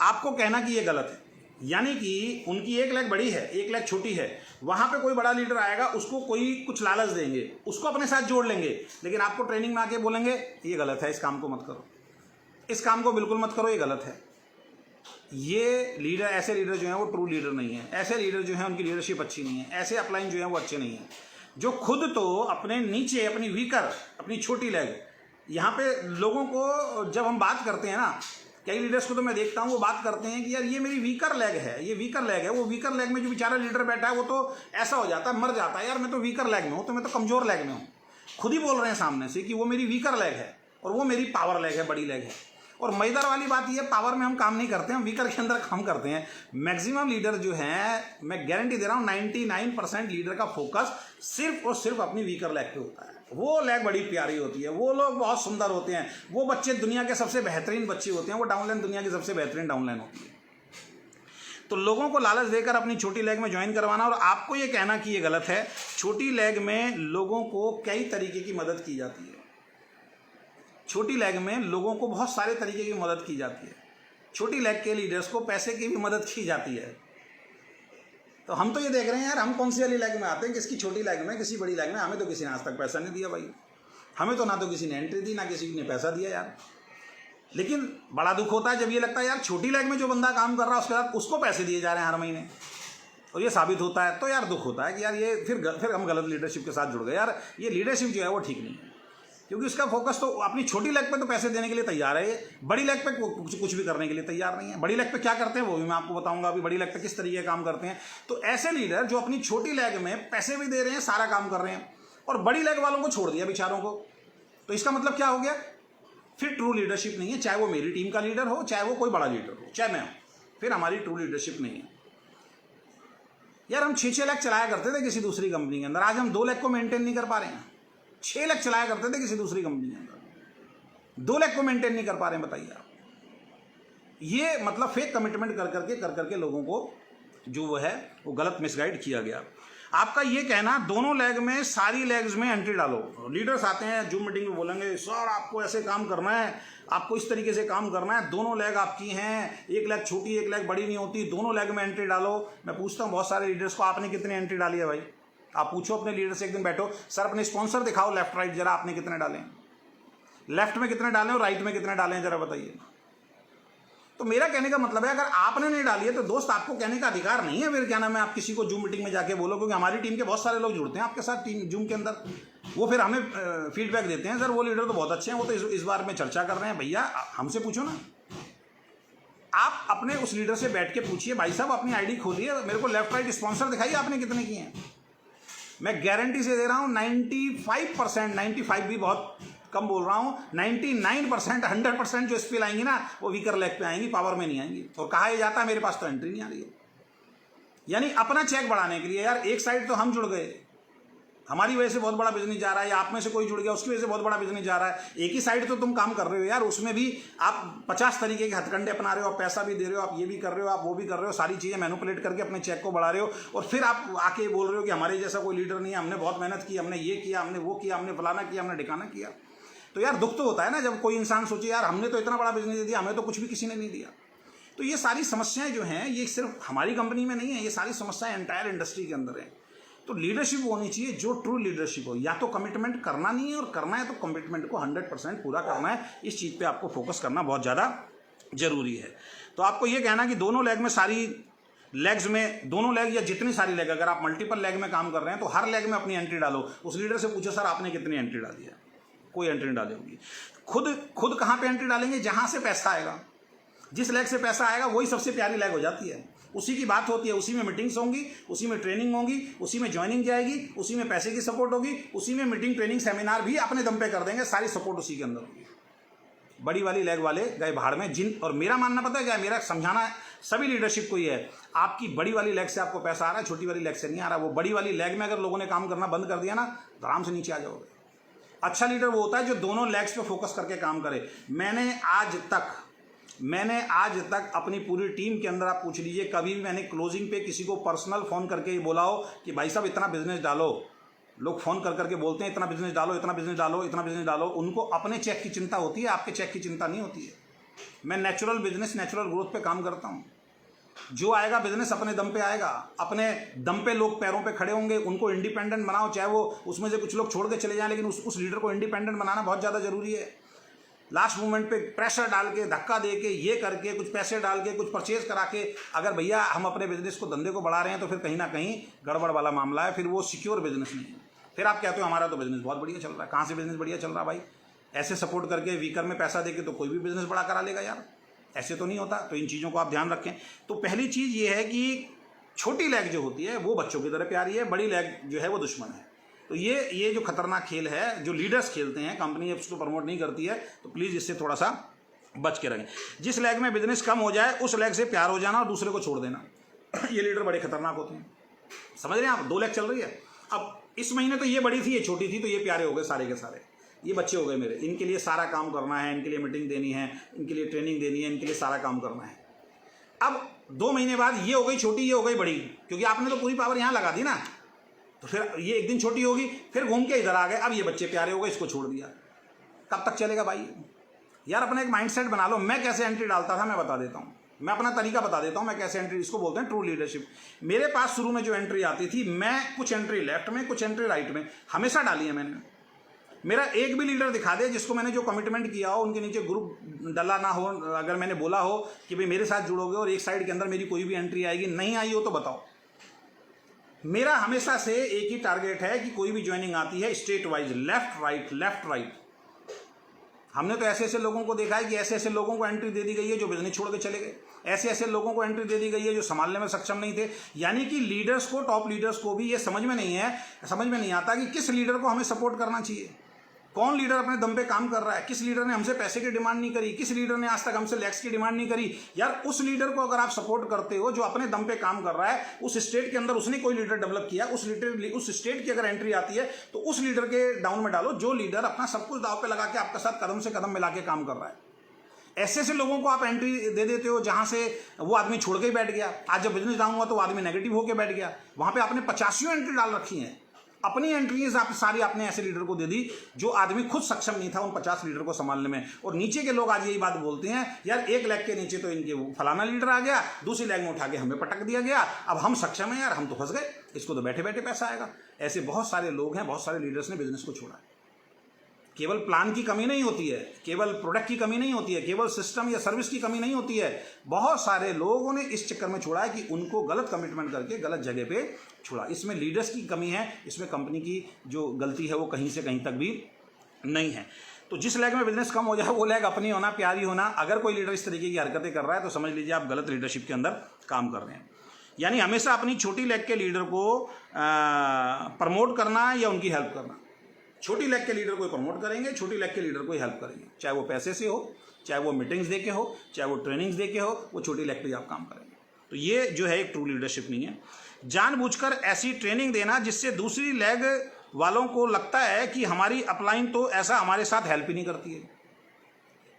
आपको कहना कि ये गलत है। यानी कि उनकी एक लेग बड़ी है, एक लेग छोटी है, वहाँ पे कोई बड़ा लीडर आएगा, उसको कोई कुछ लालच देंगे, उसको अपने साथ जोड़ लेंगे, लेकिन आपको ट्रेनिंग में आके बोलेंगे ये गलत है, इस काम को मत करो, इस काम को बिल्कुल मत करो, ये गलत है। ये लीडर, ऐसे लीडर जो हैं वो ट्रू लीडर नहीं है। ऐसे लीडर जो हैं उनकी लीडरशिप अच्छी नहीं है। ऐसे अपलाइन जो हैं वो अच्छे नहीं हैं, जो खुद तो अपने नीचे, अपनी वीकर, अपनी छोटी लेग, यहाँ पे लोगों को जब हम बात करते हैं ना, कई लीडर्स को तो मैं देखता हूँ वो बात करते हैं कि यार ये मेरी वीकर लेग है, ये वीकर लेग है। वो वीकर लेग में जो बेचारा लीडर बैठा है वो तो ऐसा हो जाता है, मर जाता है, यार मैं तो वीकर लेग में हूँ, तो मैं तो कमज़ोर लेग में हूँ। खुद ही बोल रहे हैं सामने से कि वो मेरी वीकर लेग है और वो मेरी पावर लेग है, बड़ी लेग है। और मज़ेदार वाली बात ये, पावर में हम काम नहीं करते हैं, हम वीकर के अंदर काम करते हैं। मैक्सिमम लीडर जो हैं, मैं गारंटी दे रहा हूँ 99% लीडर का फोकस सिर्फ और सिर्फ अपनी वीकर लेग पे होता है। वो लेग बड़ी प्यारी होती है, वो लोग बहुत सुंदर होते हैं, वो बच्चे दुनिया के सबसे बेहतरीन बच्चे होते हैं, वो डाउनलाइन दुनिया की सबसे बेहतरीन डाउनलाइन होती है। तो लोगों को लालच देकर अपनी छोटी लेग में ज्वाइन करवाना, और आपको ये कहना कि ये गलत है। छोटी लेग में लोगों को कई तरीके की मदद की जाती है। छोटी लेग में लोगों को बहुत सारे तरीके की मदद की जाती है। छोटी लेग के लीडर्स को पैसे की भी मदद की जाती है। तो हम तो ये देख रहे हैं यार, हम कौन सी वाली लेग में आते हैं, किसकी छोटी लेग में, किसी बड़ी लेग में। हमें तो किसी ने आज तक पैसा नहीं दिया भाई, हमें तो ना तो किसी ने एंट्री दी, ना किसी ने पैसा दिया यार। लेकिन बड़ा दुख होता है जब ये लगता है यार छोटी लेग में जो बंदा काम कर रहा है उसके बाद उसको पैसे दिए जा रहे हैं हर महीने, और ये साबित होता है, तो यार दुख होता है कि यार ये फिर हम गलत लीडरशिप के साथ जुड़ गए। यार ये लीडरशिप जो है वो ठीक नहीं है, क्योंकि उसका फोकस तो अपनी छोटी लेग पे तो पैसे देने के लिए तैयार है, बड़ी लेग पे कुछ भी करने के लिए तैयार नहीं है। बड़ी लेग पे क्या करते हैं वो भी मैं आपको बताऊंगा अभी, बड़ी लेग पे किस तरीके काम करते हैं। तो ऐसे लीडर जो अपनी छोटी लेग में पैसे भी दे रहे हैं, सारा काम कर रहे हैं, और बड़ी लेग वालों को छोड़ दिया बेचारों को, तो इसका मतलब क्या हो गया, फिर ट्रू लीडरशिप नहीं है। चाहे वो मेरी टीम का लीडर हो, चाहे वो कोई बड़ा लीडर हो, चाहे मैं हूँ, फिर हमारी ट्रू लीडरशिप नहीं है। यार हम 6-6 लाख चलाया करते थे किसी दूसरी कंपनी के अंदर, आज हम 2 लाख को मेंटेन नहीं कर पा रहे हैं। 6 लाख चलाया करते थे किसी दूसरी कंपनी के अंदर, 2 लाख को मेंटेन नहीं कर पा रहे हैं, बताइए आप। ये मतलब फेक कमिटमेंट कर करके लोगों को जो वो है वो गलत मिसगाइड किया गया। आपका ये कहना दोनों लेग में, सारी लेग्स में एंट्री डालो। लीडर्स आते हैं जूम मीटिंग में बोलेंगे सर आपको ऐसे काम करना है, आपको इस तरीके से काम करना है, दोनों लेग आपकी हैं, एक लेग छोटी एक लेग बड़ी नहीं होती, दोनों लेग में एंट्री डालो। मैं पूछता हूँ बहुत सारे लीडर्स को, आपने कितनी एंट्री डाली है भाई? आप पूछो अपने लीडर से, एक दिन बैठो, सर अपने स्पॉन्सर दिखाओ लेफ्ट राइट, जरा आपने कितने डाले, लेफ्ट में कितने डाले और राइट में कितने डाले, जरा बताइए। तो मेरा कहने का मतलब है, अगर आपने नहीं डाली है तो दोस्त आपको कहने का अधिकार नहीं है फिर क्या नाम है आप किसी को जूम मीटिंग में जाके बोलो, क्योंकि हमारी टीम के बहुत सारे लोग जुड़ते हैं आपके साथ टीम जूम के अंदर, वो फिर हमें फीडबैक देते हैं, सर वो लीडर तो बहुत अच्छे हैं, वो तो इस बार में चर्चा कर रहे हैं। भैया हमसे पूछो ना, आप अपने उस लीडर से बैठ के पूछिए, भाई साहब अपनी आईडी खोलिए, मेरे को लेफ्ट राइट स्पॉन्सर दिखाइए आपने कितने किए हैं। मैं गारंटी से दे रहा हूँ 95%, 95 भी बहुत कम बोल रहा हूँ, 99%, 100% जो स्पिल आएंगी ना वो वीकर लेग पे आएंगी, पावर में नहीं आएंगी। और कहा यह जाता है मेरे पास तो एंट्री नहीं आ रही है। यानी अपना चेक बढ़ाने के लिए, यार एक साइड तो हम जुड़ गए, हमारी वजह से बहुत बड़ा बिजनेस जा रहा है, या आप में से कोई जुड़ गया उसकी वजह से बहुत बड़ा बिजनेस जा रहा है। एक ही साइड तो तुम काम कर रहे हो यार, उसमें भी आप 50 तरीके के हथकंडे अपना रहे हो, आप पैसा भी दे रहे हो, आप ये भी कर रहे हो, आप वो भी कर रहे हो, सारी चीज़ें मैनिपुलेट करके अपने चेक को बढ़ा रहे हो, और फिर आप आके बोल रहे हो कि हमारे जैसा कोई लीडर नहीं है, हमने बहुत मेहनत की, हमने ये किया, हमने वो किया, हमने फलाना किया, हमने ढिकाना किया। तो यार दुख तो होता है ना जब कोई इंसान सोचे यार हमने तो इतना बड़ा बिजनेस दे दिया, हमें तो कुछ भी किसी ने नहीं दिया। तो ये सारी समस्याएं जो हैं ये सिर्फ हमारी कंपनी में नहीं है, ये सारी समस्याएं एंटायर इंडस्ट्री के अंदर है। तो लीडरशिप होनी चाहिए जो ट्रू लीडरशिप हो, या तो कमिटमेंट करना नहीं है, और करना है तो कमिटमेंट को 100% पूरा करना है। इस चीज़ पे आपको फोकस करना बहुत ज़्यादा जरूरी है। तो आपको ये कहना कि दोनों लेग में सारी लेग्स में, दोनों लेग या जितनी सारी लेग, अगर आप मल्टीपल लेग में काम कर रहे हैं तो हर लेग में अपनी एंट्री डालो। उस लीडर से पूछो सर आपने कितनी एंट्री डाली है, कोई एंट्री नहीं डाली होगी। खुद कहाँ पे एंट्री डालेंगे, जहाँ से पैसा आएगा। जिस लेग से पैसा आएगा वही सबसे प्यारी लेग हो जाती है, उसी की बात होती है, उसी में मीटिंग्स होंगी, उसी में ट्रेनिंग होगी, उसी में ज्वाइनिंग जाएगी, उसी में पैसे की सपोर्ट होगी, उसी में मीटिंग ट्रेनिंग सेमिनार भी अपने दम पे कर देंगे, सारी सपोर्ट उसी के अंदर होगी। बड़ी वाली लेग वाले गए भाड़ में। और मेरा मानना पता है क्या, मेरा समझाना सभी लीडरशिप को ये है, आपकी बड़ी वाली लेग से आपको पैसा आ रहा है, छोटी वाली लेग से नहीं आ रहा। वो बड़ी वाली लेग में अगर लोगों ने काम करना बंद कर दिया ना तो आराम से नीचे आ जाओगे। अच्छा लीडर वो होता है जो दोनों लेग्स पे फोकस करके काम करे। मैंने आज तक अपनी पूरी टीम के अंदर, आप पूछ लीजिए, कभी भी मैंने क्लोजिंग पे किसी को पर्सनल फ़ोन करके बोला हो कि भाई साहब इतना बिजनेस डालो। लोग फ़ोन करके बोलते हैं इतना बिजनेस डालो, इतना बिजनेस डालो, इतना बिजनेस डालो। उनको अपने चेक की चिंता होती है, आपके चेक की चिंता नहीं होती है। मैं नेचुरल बिजनेस, नेचुरल ग्रोथ पे काम करता हूँ। जो आएगा बिजनेस अपने दम पे आएगा, अपने दम पे लोग पैरों पे खड़े होंगे, उनको इंडिपेंडेंट बनाओ। चाहे वो उसमें से कुछ लोग छोड़ के चले जाएं, लेकिन उस लीडर को इंडिपेंडेंट बनाना बहुत ज़्यादा जरूरी है। लास्ट मोमेंट पे प्रेशर डाल के, धक्का दे के, ये करके, कुछ पैसे डाल के, कुछ परचेज करा के अगर भैया हम अपने बिजनेस को, धंधे को बढ़ा रहे हैं तो फिर कहीं ना कहीं गड़बड़ वाला मामला है। फिर वो सिक्योर बिजनेस नहीं है। फिर आप कहते हो हमारा तो बिजनेस बहुत बढ़िया चल रहा है। कहाँ से बिजनेस बढ़िया चल रहा है भाई? ऐसे सपोर्ट करके वीकर में पैसा देके तो कोई भी बिजनेस बड़ा करा लेगा यार, ऐसे तो नहीं होता। तो इन चीज़ों को आप ध्यान रखें। तो पहली चीज़ ये है कि छोटी लेग जो होती है वो बच्चों की तरह प्यारी है, बड़ी लेग जो है वो दुश्मन है। तो ये जो खतरनाक खेल है जो लीडर्स खेलते हैं, कंपनी इसको प्रमोट नहीं करती है, तो प्लीज़ इससे थोड़ा सा बच के रहें। जिस लेग में बिजनेस कम हो जाए उस लेग से प्यार हो जाना और दूसरे को छोड़ देना, ये लीडर बड़े खतरनाक होते हैं। समझ रहे हैं आप? 2 लेग चल रही है। अब इस महीने तो ये बड़ी थी, ये छोटी थी, तो ये प्यारे हो गए सारे के सारे। ये बच्चे हो गए मेरे, इनके लिए सारा काम करना है, इनके लिए मीटिंग देनी है, इनके लिए ट्रेनिंग देनी है, इनके लिए सारा काम करना है। अब 2 महीने बाद ये हो गई छोटी, ये हो गई बड़ी, क्योंकि आपने तो पूरी पावर यहाँ लगा दी ना। तो फिर ये एक दिन छोटी होगी, फिर घूम के इधर आ गए, अब ये बच्चे प्यारे हो गए, इसको छोड़ दिया। कब तक चलेगा भाई? यार अपना एक माइंडसेट बना लो। मैं कैसे एंट्री डालता था मैं बता देता हूँ, मैं अपना तरीका बता देता हूँ। मैं कैसे एंट्री, इसको बोलते हैं ट्रू लीडरशिप। मेरे पास शुरू में जो एंट्री आती थी, मैं कुछ एंट्री लेफ्ट में, कुछ एंट्री राइट में हमेशा डाली है मैंने। मेरा एक भी लीडर दिखा दे जिसको मैंने जो कमिटमेंट किया हो, उनके नीचे ग्रुप डला ना हो, अगर मैंने बोला हो कि भाई मेरे साथ जुड़ोगे और एक साइड के अंदर मेरी कोई भी एंट्री आएगी, नहीं आई हो तो बताओ। मेरा हमेशा से एक ही टारगेट है कि कोई भी ज्वाइनिंग आती है स्टेट वाइज, लेफ्ट राइट। हमने तो ऐसे ऐसे लोगों को देखा है कि ऐसे ऐसे लोगों को एंट्री दे दी गई है जो बिजनेस छोड़ के चले गए, ऐसे ऐसे लोगों को एंट्री दे दी गई है जो संभालने में सक्षम नहीं थे। यानी कि लीडर्स को, टॉप लीडर्स को भी ये समझ में नहीं आता कि किस लीडर को हमें सपोर्ट करना चाहिए, कौन लीडर अपने दम पे काम कर रहा है, किस लीडर ने हमसे पैसे की डिमांड नहीं करी, किस लीडर ने आज तक हमसे लेग्स की डिमांड नहीं करी। यार उस लीडर को अगर आप सपोर्ट करते हो जो अपने दम पे काम कर रहा है, उस स्टेट के अंदर उसने कोई लीडर डेवलप किया, उस स्टेट की अगर एंट्री आती है तो उस लीडर के डाउन में डालो जो लीडर अपना सब कुछ दाव पे लगा के आपके साथ कदम से कदम मिला के काम कर रहा है। ऐसे ऐसे लोगों को आप एंट्री दे देते हो जहां से वो आदमी छोड़ के ही बैठ गया। आज जब बिजनेस डाउन हुआ तो वो आदमी नेगेटिव होकर बैठ गया। वहां पे आपने 50 एंट्री डाल रखी हैं, अपनी एंट्रीज आप सारी आपने ऐसे लीडर को दे दी जो आदमी खुद सक्षम नहीं था उन 50 लीडर को संभालने में। और नीचे के लोग आज यही बात बोलते हैं, यार एक लेग के नीचे तो इनके वो फलाना लीडर आ गया, दूसरी लेग में उठा के हमें पटक दिया गया, अब हम सक्षम हैं यार, हम तो फंस गए, इसको तो बैठे बैठे पैसा आएगा। ऐसे बहुत सारे लोग हैं, बहुत सारे लीडर्स ने बिजनेस को छोड़ा। केवल प्लान की कमी नहीं होती है, केवल प्रोडक्ट की कमी नहीं होती है, केवल सिस्टम या सर्विस की कमी नहीं होती है। बहुत सारे लोगों ने इस चक्कर में छोड़ा है कि उनको गलत कमिटमेंट करके गलत जगह पे छोड़ा। इसमें लीडर्स की कमी है, इसमें कंपनी की जो गलती है वो कहीं से कहीं तक भी नहीं है। तो जिस लेग में बिजनेस कम हो जाए वो लेग अपनी होना, प्यारी होना। अगर कोई लीडर इस तरीके की हरकतें कर रहा है तो समझ लीजिए आप गलत लीडरशिप के अंदर काम कर रहे हैं। यानी हमेशा अपनी छोटी लेग के लीडर को प्रमोट करना या उनकी हेल्प करना। छोटी लेग के लीडर को प्रमोट करेंगे, छोटी लेग के लीडर को हेल्प करेंगे, चाहे वो पैसे से हो, चाहे वो मीटिंग्स दे के हो, चाहे वो ट्रेनिंग्स दे के हो, वो छोटी लेग पे आप काम करेंगे। तो ये जो है एक ट्रू लीडरशिप नहीं है। जानबूझकर ऐसी ट्रेनिंग देना जिससे दूसरी लेग वालों को लगता है कि हमारी अपलाइन तो ऐसा हमारे साथ हेल्प ही नहीं करती है।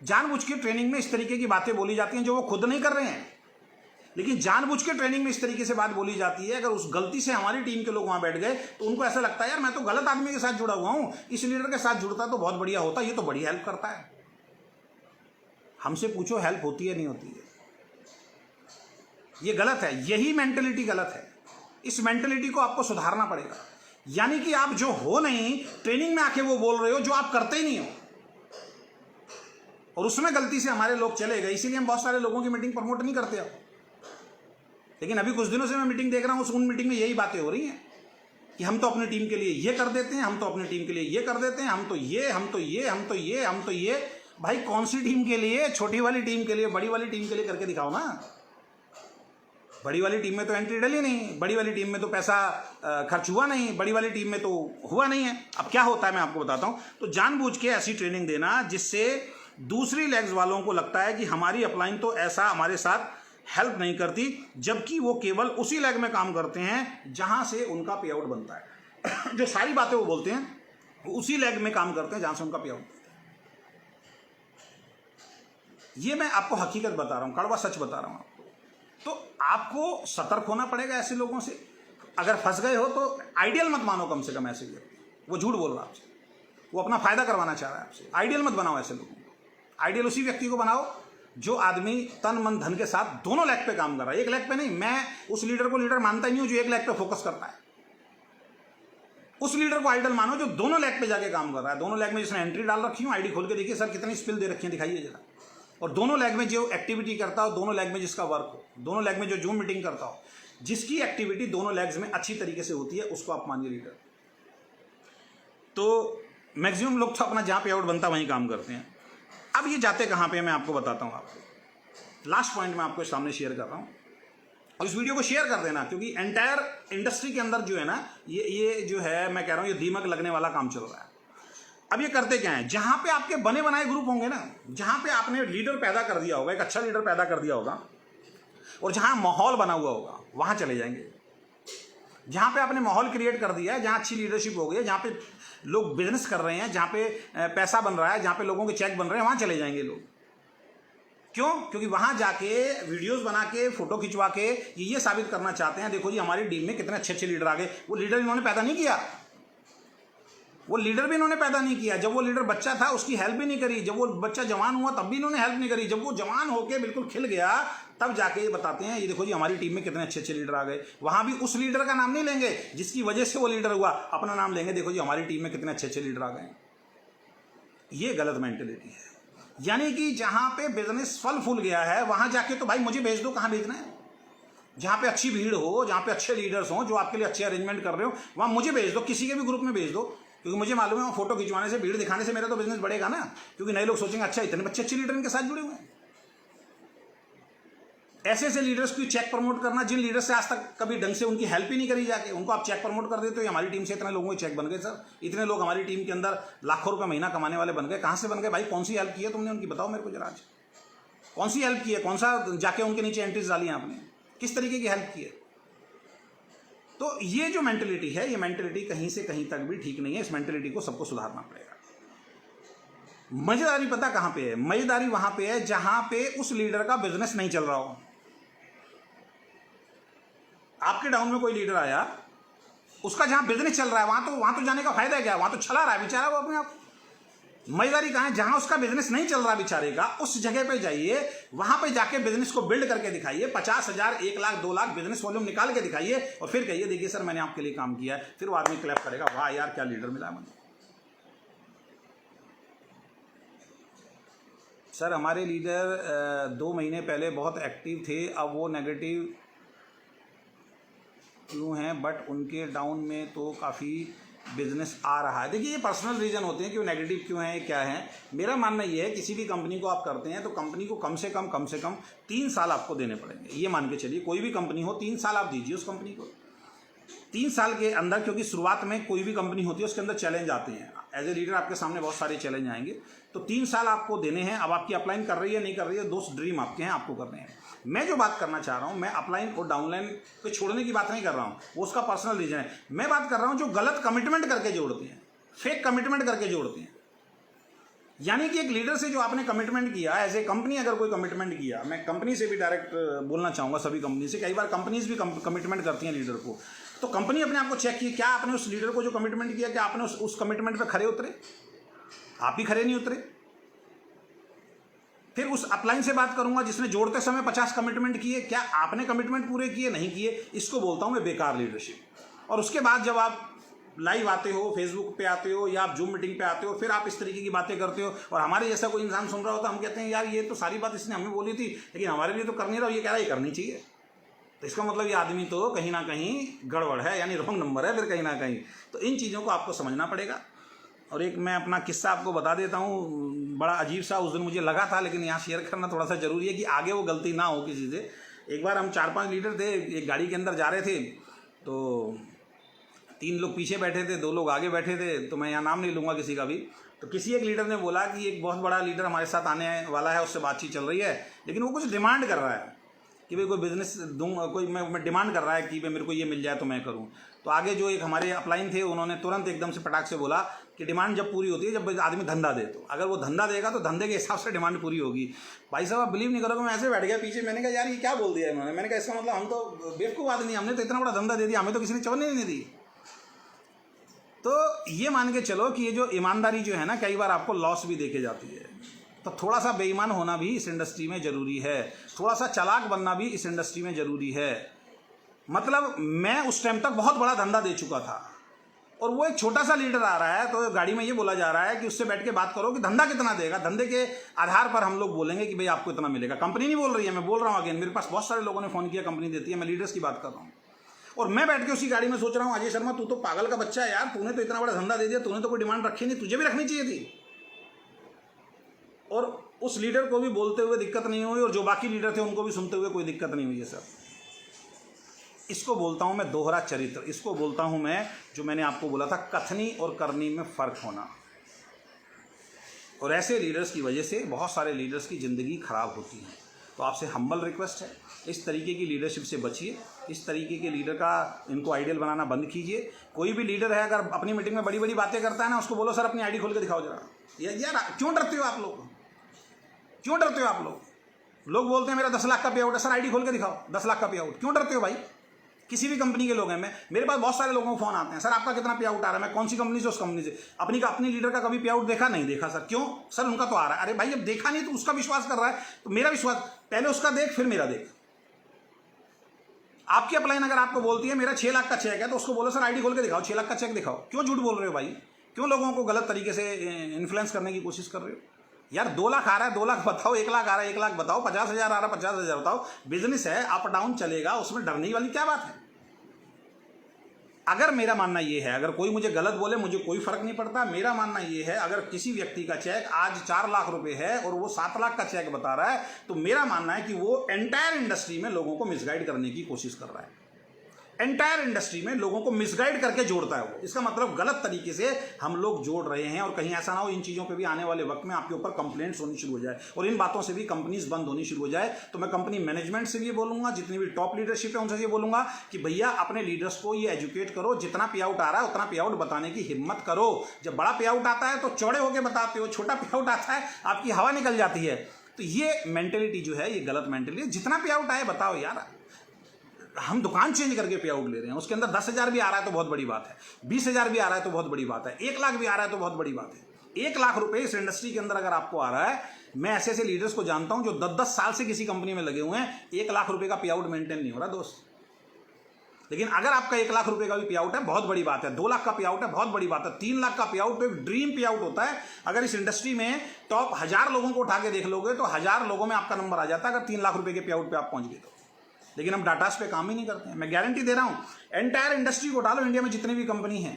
जानबूझ के ट्रेनिंग में इस तरीके की बातें बोली जाती हैं जो वो खुद नहीं कर रहे हैं, लेकिन जानबूझ के ट्रेनिंग में इस तरीके से बात बोली जाती है। अगर उस गलती से हमारी टीम के लोग वहां बैठ गए तो उनको ऐसा लगता है यार मैं तो गलत आदमी के साथ जुड़ा हुआ हूं, इस लीडर के साथ जुड़ता तो बहुत बढ़िया होता, ये तो बड़ी हेल्प करता है। हमसे पूछो हेल्प होती है नहीं होती है? ये गलत है, यही मेंटेलिटी गलत है। इस मेंटेलिटी को आपको सुधारना पड़ेगा। यानी कि आप जो हो नहीं, ट्रेनिंग में आके वो बोल रहे हो जो आप करते ही नहीं हो, और उसमें गलती से हमारे लोग चले गए। इसीलिए हम बहुत सारे लोगों की मीटिंग प्रमोट नहीं करते अब। लेकिन अभी कुछ दिनों से मैं मीटिंग देख रहा हूं, उन मीटिंग में यही बातें हो रही हैं कि हम तो अपनी टीम के लिए ये कर देते हैं, हम तो अपनी टीम के लिए ये कर देते हैं, हम तो ये। भाई कौन सी टीम के लिए? छोटी वाली टीम के लिए, बड़ी वाली टीम के लिए करके दिखाओ ना। बड़ी वाली टीम में तो एंट्री डली नहीं, बड़ी वाली टीम में तो पैसा खर्च हुआ नहीं, बड़ी वाली टीम में तो हुआ नहीं है। अब क्या होता है मैं आपको बताता हूं। तो जानबूझ के ऐसी ट्रेनिंग देना जिससे दूसरी लेग्स वालों को लगता है कि हमारी अपलाइन तो ऐसा हमारे साथ हेल्प नहीं करती, जबकि वो केवल उसी लेग में काम करते हैं जहां से उनका पे आउट बनता है। जो सारी बातें वो बोलते हैं वो उसी लेग में काम करते हैं जहां से उनका पे आउट। ये मैं आपको हकीकत बता रहा हूं, कड़वा सच बता रहा हूं आपको। तो आपको सतर्क होना पड़ेगा ऐसे लोगों से। अगर फंस गए हो तो आइडियल मत मानो, कम से कम ऐसे व्यक्ति। वो झूठ बोल रहा है आपसे, वो अपना फायदा करवाना चाह रहा है आपसे। आइडियल मत बनाओ ऐसे लोगों को। आइडियल उसी व्यक्ति को बनाओ जो आदमी तन मन धन के साथ दोनों लेग पे काम कर रहा है, एक लेग पे नहीं। मैं उस लीडर को लीडर मानता ही नहीं हूं जो एक लेग पे फोकस करता है। उस लीडर को आइडल मानो जो दोनों लेग पे जाके काम कर रहा है। दोनों लेग में जिसने एंट्री डाल रखी हूं, आईडी खोल के देखिए सर कितनी स्पिल दे रखी है, दिखाइए जरा। और दोनों लेग में जो एक्टिविटी करता हो, दोनों लेग में जिसका वर्क हो, दोनों लेग में जो जूम मीटिंग करता हो, जिसकी एक्टिविटी दोनों लेग्स में अच्छी तरीके से होती है, उसको आप मानिए लीडर। तो मैक्सिमम लोग तो अपना जहां पे आउट बनता वहीं काम करते हैं। अब ये जाते कहां पे मैं आपको बताता हूं। आपको लास्ट पॉइंट मैं आपको सामने शेयर कर रहा हूं, और इस वीडियो को शेयर कर देना, क्योंकि एंटायर इंडस्ट्री के अंदर जो है ना, ये जो है मैं कह रहा हूं, ये दीमक लगने वाला काम चल रहा है। अब ये करते क्या है, जहां पे आपके बने बनाए ग्रुप होंगे ना, जहां पे आपने लीडर पैदा कर दिया होगा, एक अच्छा लीडर पैदा कर दिया होगा, और जहां माहौल बना हुआ होगा वहां चले जाएंगे। जहां पे आपने माहौल क्रिएट कर दिया है, जहां अच्छी लीडरशिप हो गई है, जहां पे लोग बिजनेस कर रहे हैं, जहां पे पैसा बन रहा है, जहां पे लोगों के चेक बन रहे हैं, वहां चले जाएंगे लोग। क्यों? क्योंकि वहां जाके वीडियोस बना के, फोटो खिंचवा के ये साबित करना चाहते हैं, देखो जी हमारी टीम में कितने अच्छे अच्छे लीडर आ गए। वो लीडर इन्होंने पैदा नहीं किया, वो लीडर भी इन्होंने पैदा नहीं किया। जब वो लीडर बच्चा था उसकी हेल्प भी नहीं करी, जब वो बच्चा जवान हुआ तब भी इन्होंने हेल्प नहीं करी, जब वो जवान होके बिल्कुल खिल गया तब जाके ये बताते हैं, ये देखो जी हमारी टीम में कितने अच्छे अच्छे लीडर आ गए। वहां भी उस लीडर का नाम नहीं लेंगे जिसकी वजह से वो लीडर हुआ, अपना नाम लेंगे, देखो जी हमारी टीम में कितने अच्छे अच्छे लीडर आ गए। ये गलत मेंटेलिटी है। यानी कि जहां पे बिजनेस फल फूल गया है वहां जाके तो भाई मुझे भेज दो, कहां भेजना है? जहां पे अच्छी भीड़ हो, जहां पे अच्छे लीडर्स हो, जो आपके लिए अच्छे अरेंजमेंट कर रहे हो, वहां मुझे भेज दो, किसी के भी ग्रुप में भेज दो। क्योंकि मुझे मालूम है फोटो खिंचवाने से, भीड़ दिखाने से मेरा तो बिजनेस बढ़ेगा ना। क्योंकि नए लोग सोचेंगे अच्छा इतने अच्छे अच्छे लीडर इनके साथ जुड़े हुए हैं। ऐसे ऐसे लीडर्स की चेक प्रमोट करना, जिन लीडर से आज तक कभी ढंग से उनकी हेल्प ही नहीं करी जाके, उनको आप चेक प्रमोट कर देते हो। हमारी टीम से इतने लोगों के चेक बन गए सर, इतने लोग हमारी टीम के अंदर लाखों रुपए महीना कमाने वाले बन गए। कहां से बन गए भाई? कौन सी हेल्प की है तुमने उनकी? बताओ मेरे को जरा आज, कौन सी हेल्प की है? कौन सा जाके उनके नीचे एंट्रीज डाली है आपने? किस तरीके की हेल्प की है? तो ये जो मेंटेलिटी है, ये मेंटेलिटी कहीं से कहीं तक भी ठीक नहीं है। इस मेंटेलिटी को सबको सुधारना पड़ेगा। मजेदारी पता कहां पे है? मजेदारी वहां पे है जहां पे उस लीडर का बिजनेस नहीं चल रहा हो। आपके डाउन में कोई लीडर आया, उसका जहां बिजनेस चल रहा है वहां तो जाने का फायदा है क्या? वहां तो चला रहा है बेचारा वो अपने आप। मजेदारी कहां है? जहां उसका बिजनेस नहीं चल रहा बेचारे का, उस जगह पे जाइए, वहां पे जाके बिजनेस को बिल्ड करके दिखाइए। 50,000, 1 लाख, 2 लाख बिजनेस वॉल्यूम निकाल के दिखाइए, और फिर कहिए देखिए सर मैंने आपके लिए काम किया है। फिर वो आदमी क्लैप करेगा, वाह यार क्या लीडर मिला मुझे। सर हमारे लीडर 2 महीने पहले बहुत एक्टिव थे, अब वो नेगेटिव क्यों हैं? बट उनके डाउन में तो काफ़ी बिजनेस आ रहा है। देखिए ये पर्सनल रीज़न होते हैं कि वो नेगेटिव क्यों है, क्या है। मेरा मानना ये है किसी भी कंपनी को आप करते हैं तो कंपनी को कम से कम 3 साल आपको देने पड़ेंगे। ये मान के चलिए कोई भी कंपनी हो, 3 साल आप दीजिए उस कंपनी को। 3 साल के अंदर, क्योंकि शुरुआत में कोई भी कंपनी होती है उसके अंदर चैलेंज आते हैं। एज ए लीडर आपके सामने बहुत सारे चैलेंज आएंगे, तो 3 साल आपको देने हैं। अब आपकी अपलाइन कर रही है नहीं कर रही है, दोस्त ड्रीम आपके हैं, आपको करने हैं। मैं जो बात करना चाह रहा हूँ, मैं अपलाइन और डाउनलाइन पे छोड़ने की बात नहीं कर रहा हूँ, वो उसका पर्सनल रीजन है। मैं बात कर रहा हूँ जो गलत कमिटमेंट करके जोड़ते हैं, फेक कमिटमेंट करके जोड़ते हैं। यानी कि एक लीडर से जो आपने कमिटमेंट किया, एज ए कंपनी अगर कोई कमिटमेंट किया, मैं कंपनी से भी डायरेक्ट बोलना चाहूँगा, सभी कंपनी से, कई बार कंपनीज भी कमिटमेंट करती हैं लीडर को, तो कंपनी अपने आप को चेक की, क्या आपने उस लीडर को जो कमिटमेंट किया, क्या आपने उस कमिटमेंट पे खरे उतरे? आप ही खरे नहीं उतरे। फिर उस अपलाइन से बात करूंगा जिसने जोड़ते समय 50 कमिटमेंट किए, क्या आपने कमिटमेंट पूरे किए? नहीं किए। इसको बोलता हूं मैं बेकार लीडरशिप। और उसके बाद जब आप लाइव आते हो, फेसबुक पे आते हो या आप जूम मीटिंग पे आते हो, फिर आप इस तरीके की बातें करते हो और हमारे जैसा कोई इंसान सुन रहा होता, हम कहते हैं यार ये तो सारी बात इसने हमें बोली थी, लेकिन हमारे लिए तो कर नहीं रहा, ये कह रहा है ये करनी चाहिए। तो इसका मतलब ये आदमी तो कहीं ना कहीं गड़बड़ है, यानी रॉन्ग नंबर है फिर कहीं ना कहीं। तो इन चीज़ों को आपको समझना पड़ेगा। और एक मैं अपना किस्सा आपको बता देता हूँ, बड़ा अजीब सा उस दिन मुझे लगा था, लेकिन यहाँ शेयर करना थोड़ा सा ज़रूरी है कि आगे वो गलती ना हो किसी से। एक बार हम 4-5 लीडर थे, एक गाड़ी के अंदर जा रहे थे, तो 3 लोग पीछे बैठे थे, 2 लोग आगे बैठे थे, तो मैं यहाँ नाम नहीं लूँगा किसी का भी। तो किसी एक लीडर ने बोला कि एक बहुत बड़ा लीडर हमारे साथ आने वाला है, उससे बातचीत चल रही है, लेकिन वो कुछ डिमांड कर रहा है कि भाई कोई बिजनेस दूँ, कोई मैं डिमांड कर रहा है कि भाई मेरे को ये मिल जाए तो मैं करूँ। तो आगे जो एक हमारे अपलाइन थे, उन्होंने तुरंत एकदम से पटाख से बोला कि डिमांड जब पूरी होती है जब आदमी धंधा दे, तो अगर वो धंधा देगा तो धंधे के हिसाब से डिमांड पूरी होगी। भाई साहब आप बिलीव नहीं करोगे, मैं ऐसे बैठ गया पीछे, मैंने कहा यार ये क्या बोल दिया इन्होंने। मैंने कहा इसका मतलब हम तो बेवकूफ़ आदमी, हमने तो इतना बड़ा धंधा दे दिया, हमें तो किसी ने चवन्नी नहीं दी। तो ये मान के चलो कि ये जो ईमानदारी जो है ना, कई बार आपको लॉस भी देके जाती है। तो थोड़ा सा बेईमान होना भी इस इंडस्ट्री में ज़रूरी है, थोड़ा सा चालाक बनना भी इस इंडस्ट्री में ज़रूरी है। मतलब मैं उस टाइम तक बहुत बड़ा धंधा दे चुका था और वो एक छोटा सा लीडर आ रहा है, तो गाड़ी में ये बोला जा रहा है कि उससे बैठ के बात करो कि धंधा कितना देगा, धंधे के आधार पर हम लोग बोलेंगे कि भाई आपको इतना मिलेगा। कंपनी नहीं बोल रही है, मैं बोल रहा हूँ अगेन, मेरे पास बहुत सारे लोगों ने फ़ोन किया, कंपनी देती है, मैं लीडर्स की बात कर रहा हूँ। और मैं बैठ के उसी गाड़ी में सोच रहा हूँ अजय शर्मा तू तो पागल का बच्चा है यार, तूने तो इतना बड़ा धंधा दे दिया, तूने तो कोई डिमांड रखी नहीं, तुझे भी रखनी चाहिए थी। और उस लीडर को भी बोलते हुए दिक्कत नहीं हुई और जो बाकी लीडर थे उनको भी सुनते हुए कोई दिक्कत नहीं हुई है सर। इसको बोलता हूं मैं दोहरा चरित्र, इसको बोलता हूं मैं, जो मैंने आपको बोला था, कथनी और करनी में फ़र्क होना। और ऐसे लीडर्स की वजह से बहुत सारे लीडर्स की ज़िंदगी खराब होती है। तो आपसे हम्बल रिक्वेस्ट है, इस तरीके की लीडरशिप से बचिए, इस तरीके के लीडर का इनको आइडियल बनाना बंद कीजिए। कोई भी लीडर है अगर अपनी मीटिंग में बड़ी बड़ी बातें करता है ना, उसको बोलो सर अपनी आईडी खोल के दिखाओ जरा। यार क्यों डरते हो आप लोग, क्यों डरते हो आप लोग? लोग बोलते हैं मेरा 10 लाख का पे आउट है, सर आईडी खोल के दिखाओ 10 लाख का पे आउट। क्यों डरते हो भाई? किसी भी कंपनी के लोग हैं, मेरे पास बहुत सारे लोगों को फोन आते हैं, सर आपका कितना पे आउट आ रहा है, मैं कौन सी कंपनी से, उस कंपनी से। अपनी लीडर का कभी पे आउट देखा? नहीं देखा सर। क्यों? सर उनका तो आ रहा है। अरे भाई जब देखा नहीं तो उसका विश्वास कर रहा है, तो मेरा विश्वास, पहले उसका देख फिर मेरा देख। आपकी अपलाइन अगर आपको बोलती है मेरा 6 लाख का चेक है, तो उसको बोलो सर आईडी खोल के दिखाओ, 6 लाख का चेक दिखाओ। क्यों झूठ बोल रहे हो भाई? क्यों लोगों को गलत तरीके से इन्फ्लुएंस करने की कोशिश कर रहे हो? यार 2 लाख आ रहा है 2 लाख बताओ, 1 लाख आ रहा है 1 लाख बताओ, 50,000 आ रहा है 50,000 बताओ। बिजनेस है, अप डाउन चलेगा, उसमें डरने वाली क्या बात है? अगर मेरा मानना ये है, अगर कोई मुझे गलत बोले मुझे कोई फर्क नहीं पड़ता, मेरा मानना ये है अगर किसी व्यक्ति का चेक आज 4 लाख रुपए है और वो 7 लाख का चेक बता रहा है, तो मेरा मानना है कि वो एंटायर इंडस्ट्री में लोगों को मिसगाइड करने की कोशिश कर रहा है। एंटायर इंडस्ट्री में लोगों को मिसगाइड करके जोड़ता है वो। इसका मतलब गलत तरीके से हम लोग जोड़ रहे हैं। और कहीं ऐसा ना हो इन चीज़ों पे भी आने वाले वक्त में आपके ऊपर कंप्लेंट्स होनी शुरू हो जाए और इन बातों से भी कंपनीज बंद होनी शुरू हो जाए। तो मैं कंपनी मैनेजमेंट से भी ये बोलूंगा, जितनी भी टॉप लीडरशिप है उनसे ये बोलूंगा कि भैया अपने लीडर्स को ये एजुकेट करो, जितना पे आउट आ रहा है उतना पे आउट बताने की हिम्मत करो। जब बड़ा पे आउट आता है तो चौड़े होकर बताते हो, छोटा पे आउट आता है आपकी हवा निकल जाती है। तो ये मेंटेलिटी जो है ये गलत मेंटेलिटी है। जितना पे आउट आए बताओ यार, हम दुकान चेंज करके पे आउट ले रहे हैं, उसके अंदर 10,000 भी आ रहा है तो बहुत बड़ी बात है, 20,000 भी आ रहा है तो बहुत बड़ी बात है, 1 लाख भी आ रहा है तो बहुत बड़ी बात है। 1 लाख रुपए इस इंडस्ट्री के अंदर अगर आपको आ रहा है, मैं ऐसे ऐसे लीडर्स को जानता हूं जो 10-10 साल से किसी कंपनी में लगे हुए हैं, 1 लाख रुपए का पे आउट मेंटेन नहीं हो रहा दोस्त। लेकिन अगर आपका 1 लाख रुपए का भी पे आउट है बहुत बड़ी बात है, 2 लाख का पे आउट है बहुत बड़ी बात है, 3 लाख का पे आउट तो एक ड्रीम पे आउट होता है। अगर इस इंडस्ट्री में टॉप 1000 लोगों को उठा के देख लोगे तो 1000 लोगों में आपका नंबर आ जाता है अगर 3 लाख रुपए के पे आउट पे आप पहुंच गए तो। लेकिन हम डाटास पे काम ही नहीं करते हैं। मैं गारंटी दे रहा हूं, एंटायर इंडस्ट्री को डालो, इंडिया में जितनी भी कंपनी है,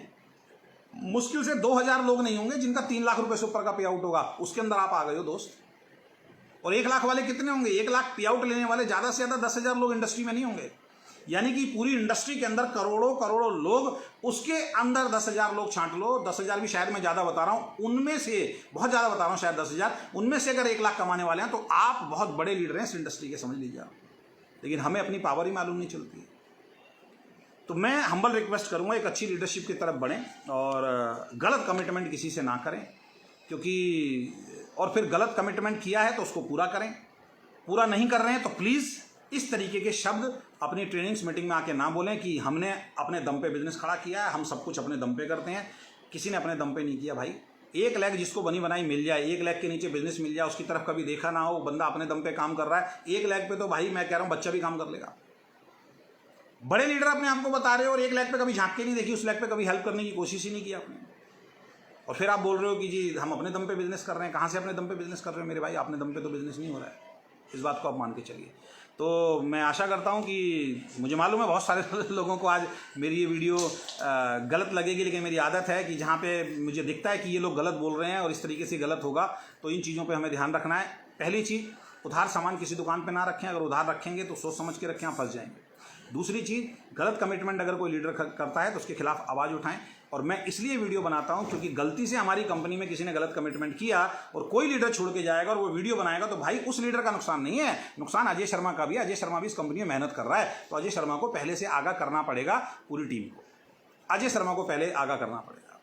मुश्किल से 2000 लोग नहीं होंगे जिनका 3 लाख रुपए से ऊपर का पे आउट होगा। उसके अंदर आप आ गए हो दोस्त। और 1 लाख वाले कितने होंगे? 1 लाख पे आउट लेने वाले ज्यादा से ज्यादा 10,000 लोग इंडस्ट्री में नहीं होंगे। यानी कि पूरी इंडस्ट्री के अंदर करोड़ों करोड़ों लोग, उसके अंदर 10,000 लोग छांट लो, 10,000 भी शायद मैं ज्यादा बता रहा हूं, उनमें से बहुत ज्यादा बता रहा हूं, शायद 10,000, उनमें से अगर 1 लाख कमाने वाले हैं तो आप बहुत बड़े लीडर हैं इस इंडस्ट्री के, समझ लीजिए आप। लेकिन हमें अपनी पावर ही मालूम नहीं चलती है। तो मैं हम्बल रिक्वेस्ट करूँगा, एक अच्छी लीडरशिप की तरफ बढ़ें और गलत कमिटमेंट किसी से ना करें, क्योंकि और फिर गलत कमिटमेंट किया है तो उसको पूरा करें। पूरा नहीं कर रहे हैं तो प्लीज़ इस तरीके के शब्द अपनी ट्रेनिंग्स मीटिंग में आके ना बोलें कि हमने अपने दम पे बिजनेस खड़ा किया है, हम सब कुछ अपने दम पे करते हैं। किसी ने अपने दम पे नहीं किया भाई। 1 लाख जिसको बनी बनाई मिल जाए, 1 लाख के नीचे बिजनेस मिल जाए, उसकी तरफ कभी देखा ना हो, बंदा अपने दम पे काम कर रहा है। 1 लाख पे तो भाई मैं कह रहा हूँ बच्चा भी काम कर लेगा। बड़े लीडर अपने आपको बता रहे हो और 1 लाख पे कभी झांक के नहीं देखी, उस लाख पे कभी हेल्प करने की कोशिश ही नहीं की आपने, और फिर आप बोल रहे हो कि जी हम अपने दम पे बिजनेस कर रहे हैं। कहाँ से अपने दम पे बिजनेस कर रहे हो मेरे भाई? अपने दम पे तो बिजनेस नहीं हो रहा है, इस बात को आप मान के चलिए। तो मैं आशा करता हूं कि, मुझे मालूम है बहुत सारे लोगों को आज मेरी ये वीडियो गलत लगेगी, लेकिन मेरी आदत है कि जहाँ पे मुझे दिखता है कि ये लोग गलत बोल रहे हैं और इस तरीके से गलत होगा, तो इन चीज़ों पे हमें ध्यान रखना है। पहली चीज़, उधार सामान किसी दुकान पे ना रखें। अगर उधार रखेंगे तो सोच समझ के रखें, आप फंस जाएंगे। दूसरी चीज़, गलत कमिटमेंट अगर कोई लीडर करता है तो उसके खिलाफ आवाज़ उठाएं। और मैं इसलिए वीडियो बनाता हूं क्योंकि गलती से हमारी कंपनी में किसी ने गलत कमिटमेंट किया और कोई लीडर छोड़ के जाएगा और वो वीडियो बनाएगा, तो भाई उस लीडर का नुकसान नहीं है, नुकसान अजय शर्मा का भी है। अजय शर्मा भी इस कंपनी में मेहनत कर रहा है, तो अजय शर्मा को पहले से आगाह करना पड़ेगा पूरी टीम को। अजय शर्मा को पहले आगाह करना पड़ेगा।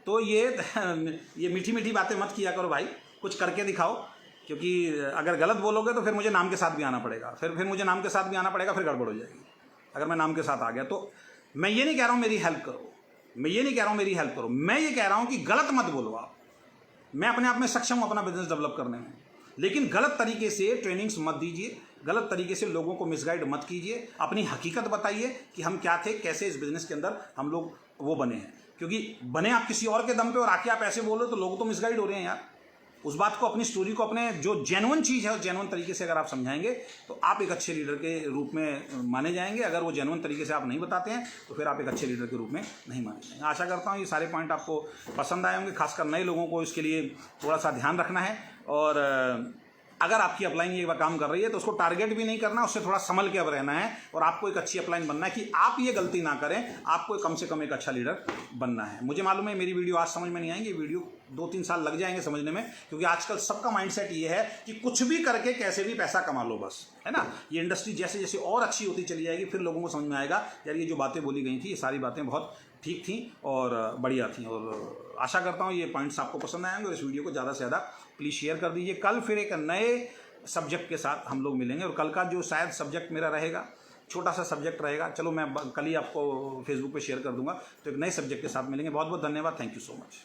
तो ये मीठी मीठी बातें मत किया करो भाई, कुछ करके दिखाओ, क्योंकि अगर गलत बोलोगे तो फिर मुझे नाम के साथ भी आना पड़ेगा, फिर मुझे नाम के साथ भी आना पड़ेगा, फिर गड़बड़ हो जाएगी अगर मैं नाम के साथ आ गया। तो मैं ये नहीं कह रहा हूँ मेरी हेल्प करो, मैं ये नहीं कह रहा हूँ मेरी हेल्प करो, मैं ये कह रहा हूँ कि गलत मत बोलो आप। मैं अपने आप में सक्षम हूँ अपना बिजनेस डेवलप करने में, लेकिन गलत तरीके से ट्रेनिंग्स मत दीजिए, गलत तरीके से लोगों को मिसगाइड मत कीजिए। अपनी हकीकत बताइए कि हम क्या थे, कैसे इस बिजनेस के अंदर हम लोग वो बने हैं। क्योंकि बने आप किसी और के दम पे और आके आप ऐसे बोल रहे हो तो लोग तो मिसगाइड हो रहे हैं यार। उस बात को, अपनी स्टोरी को, अपने जो जेन्युइन चीज़ है उस जेन्युइन तरीके से अगर आप समझाएंगे तो आप एक अच्छे लीडर के रूप में माने जाएंगे। अगर वो जेन्युइन तरीके से आप नहीं बताते हैं तो फिर आप एक अच्छे लीडर के रूप में नहीं माने जाएंगे। आशा करता हूँ ये सारे पॉइंट आपको पसंद आए होंगे। खासकर नए लोगों को इसके लिए थोड़ा सा ध्यान रखना है, और अगर आपकी अपलाइन ये काम कर रही है तो उसको टारगेट भी नहीं करना, उससे थोड़ा संभल के अब रहना है, और आपको एक अच्छी अपलाइन बनना है कि आप ये गलती ना करें, आपको कम से कम एक अच्छा लीडर बनना है। मुझे मालूम है मेरी वीडियो आज समझ में नहीं आएंगी, वीडियो 2-3 साल लग जाएंगे समझने में, क्योंकि आजकल सबका माइंडसेट ये है कि कुछ भी करके कैसे भी पैसा कमा लो बस, है ना। ये इंडस्ट्री जैसे जैसे और अच्छी होती चली जाएगी, फिर लोगों को समझ में आएगा यार ये जो बातें बोली गई थी ये सारी बातें बहुत ठीक थी और बढ़िया थी। और आशा करता हूँ ये पॉइंट्स आपको पसंद आएंगे, और इस वीडियो को ज़्यादा से ज़्यादा प्लीज़ शेयर कर दीजिए। कल फिर एक नए सब्जेक्ट के साथ हम लोग मिलेंगे, और कल का जो शायद सब्जेक्ट मेरा रहेगा, छोटा सा सब्जेक्ट रहेगा, चलो मैं कल ही आपको फेसबुक पे शेयर कर दूंगा। तो एक नए सब्जेक्ट के साथ मिलेंगे। बहुत बहुत धन्यवाद, थैंक यू सो मच।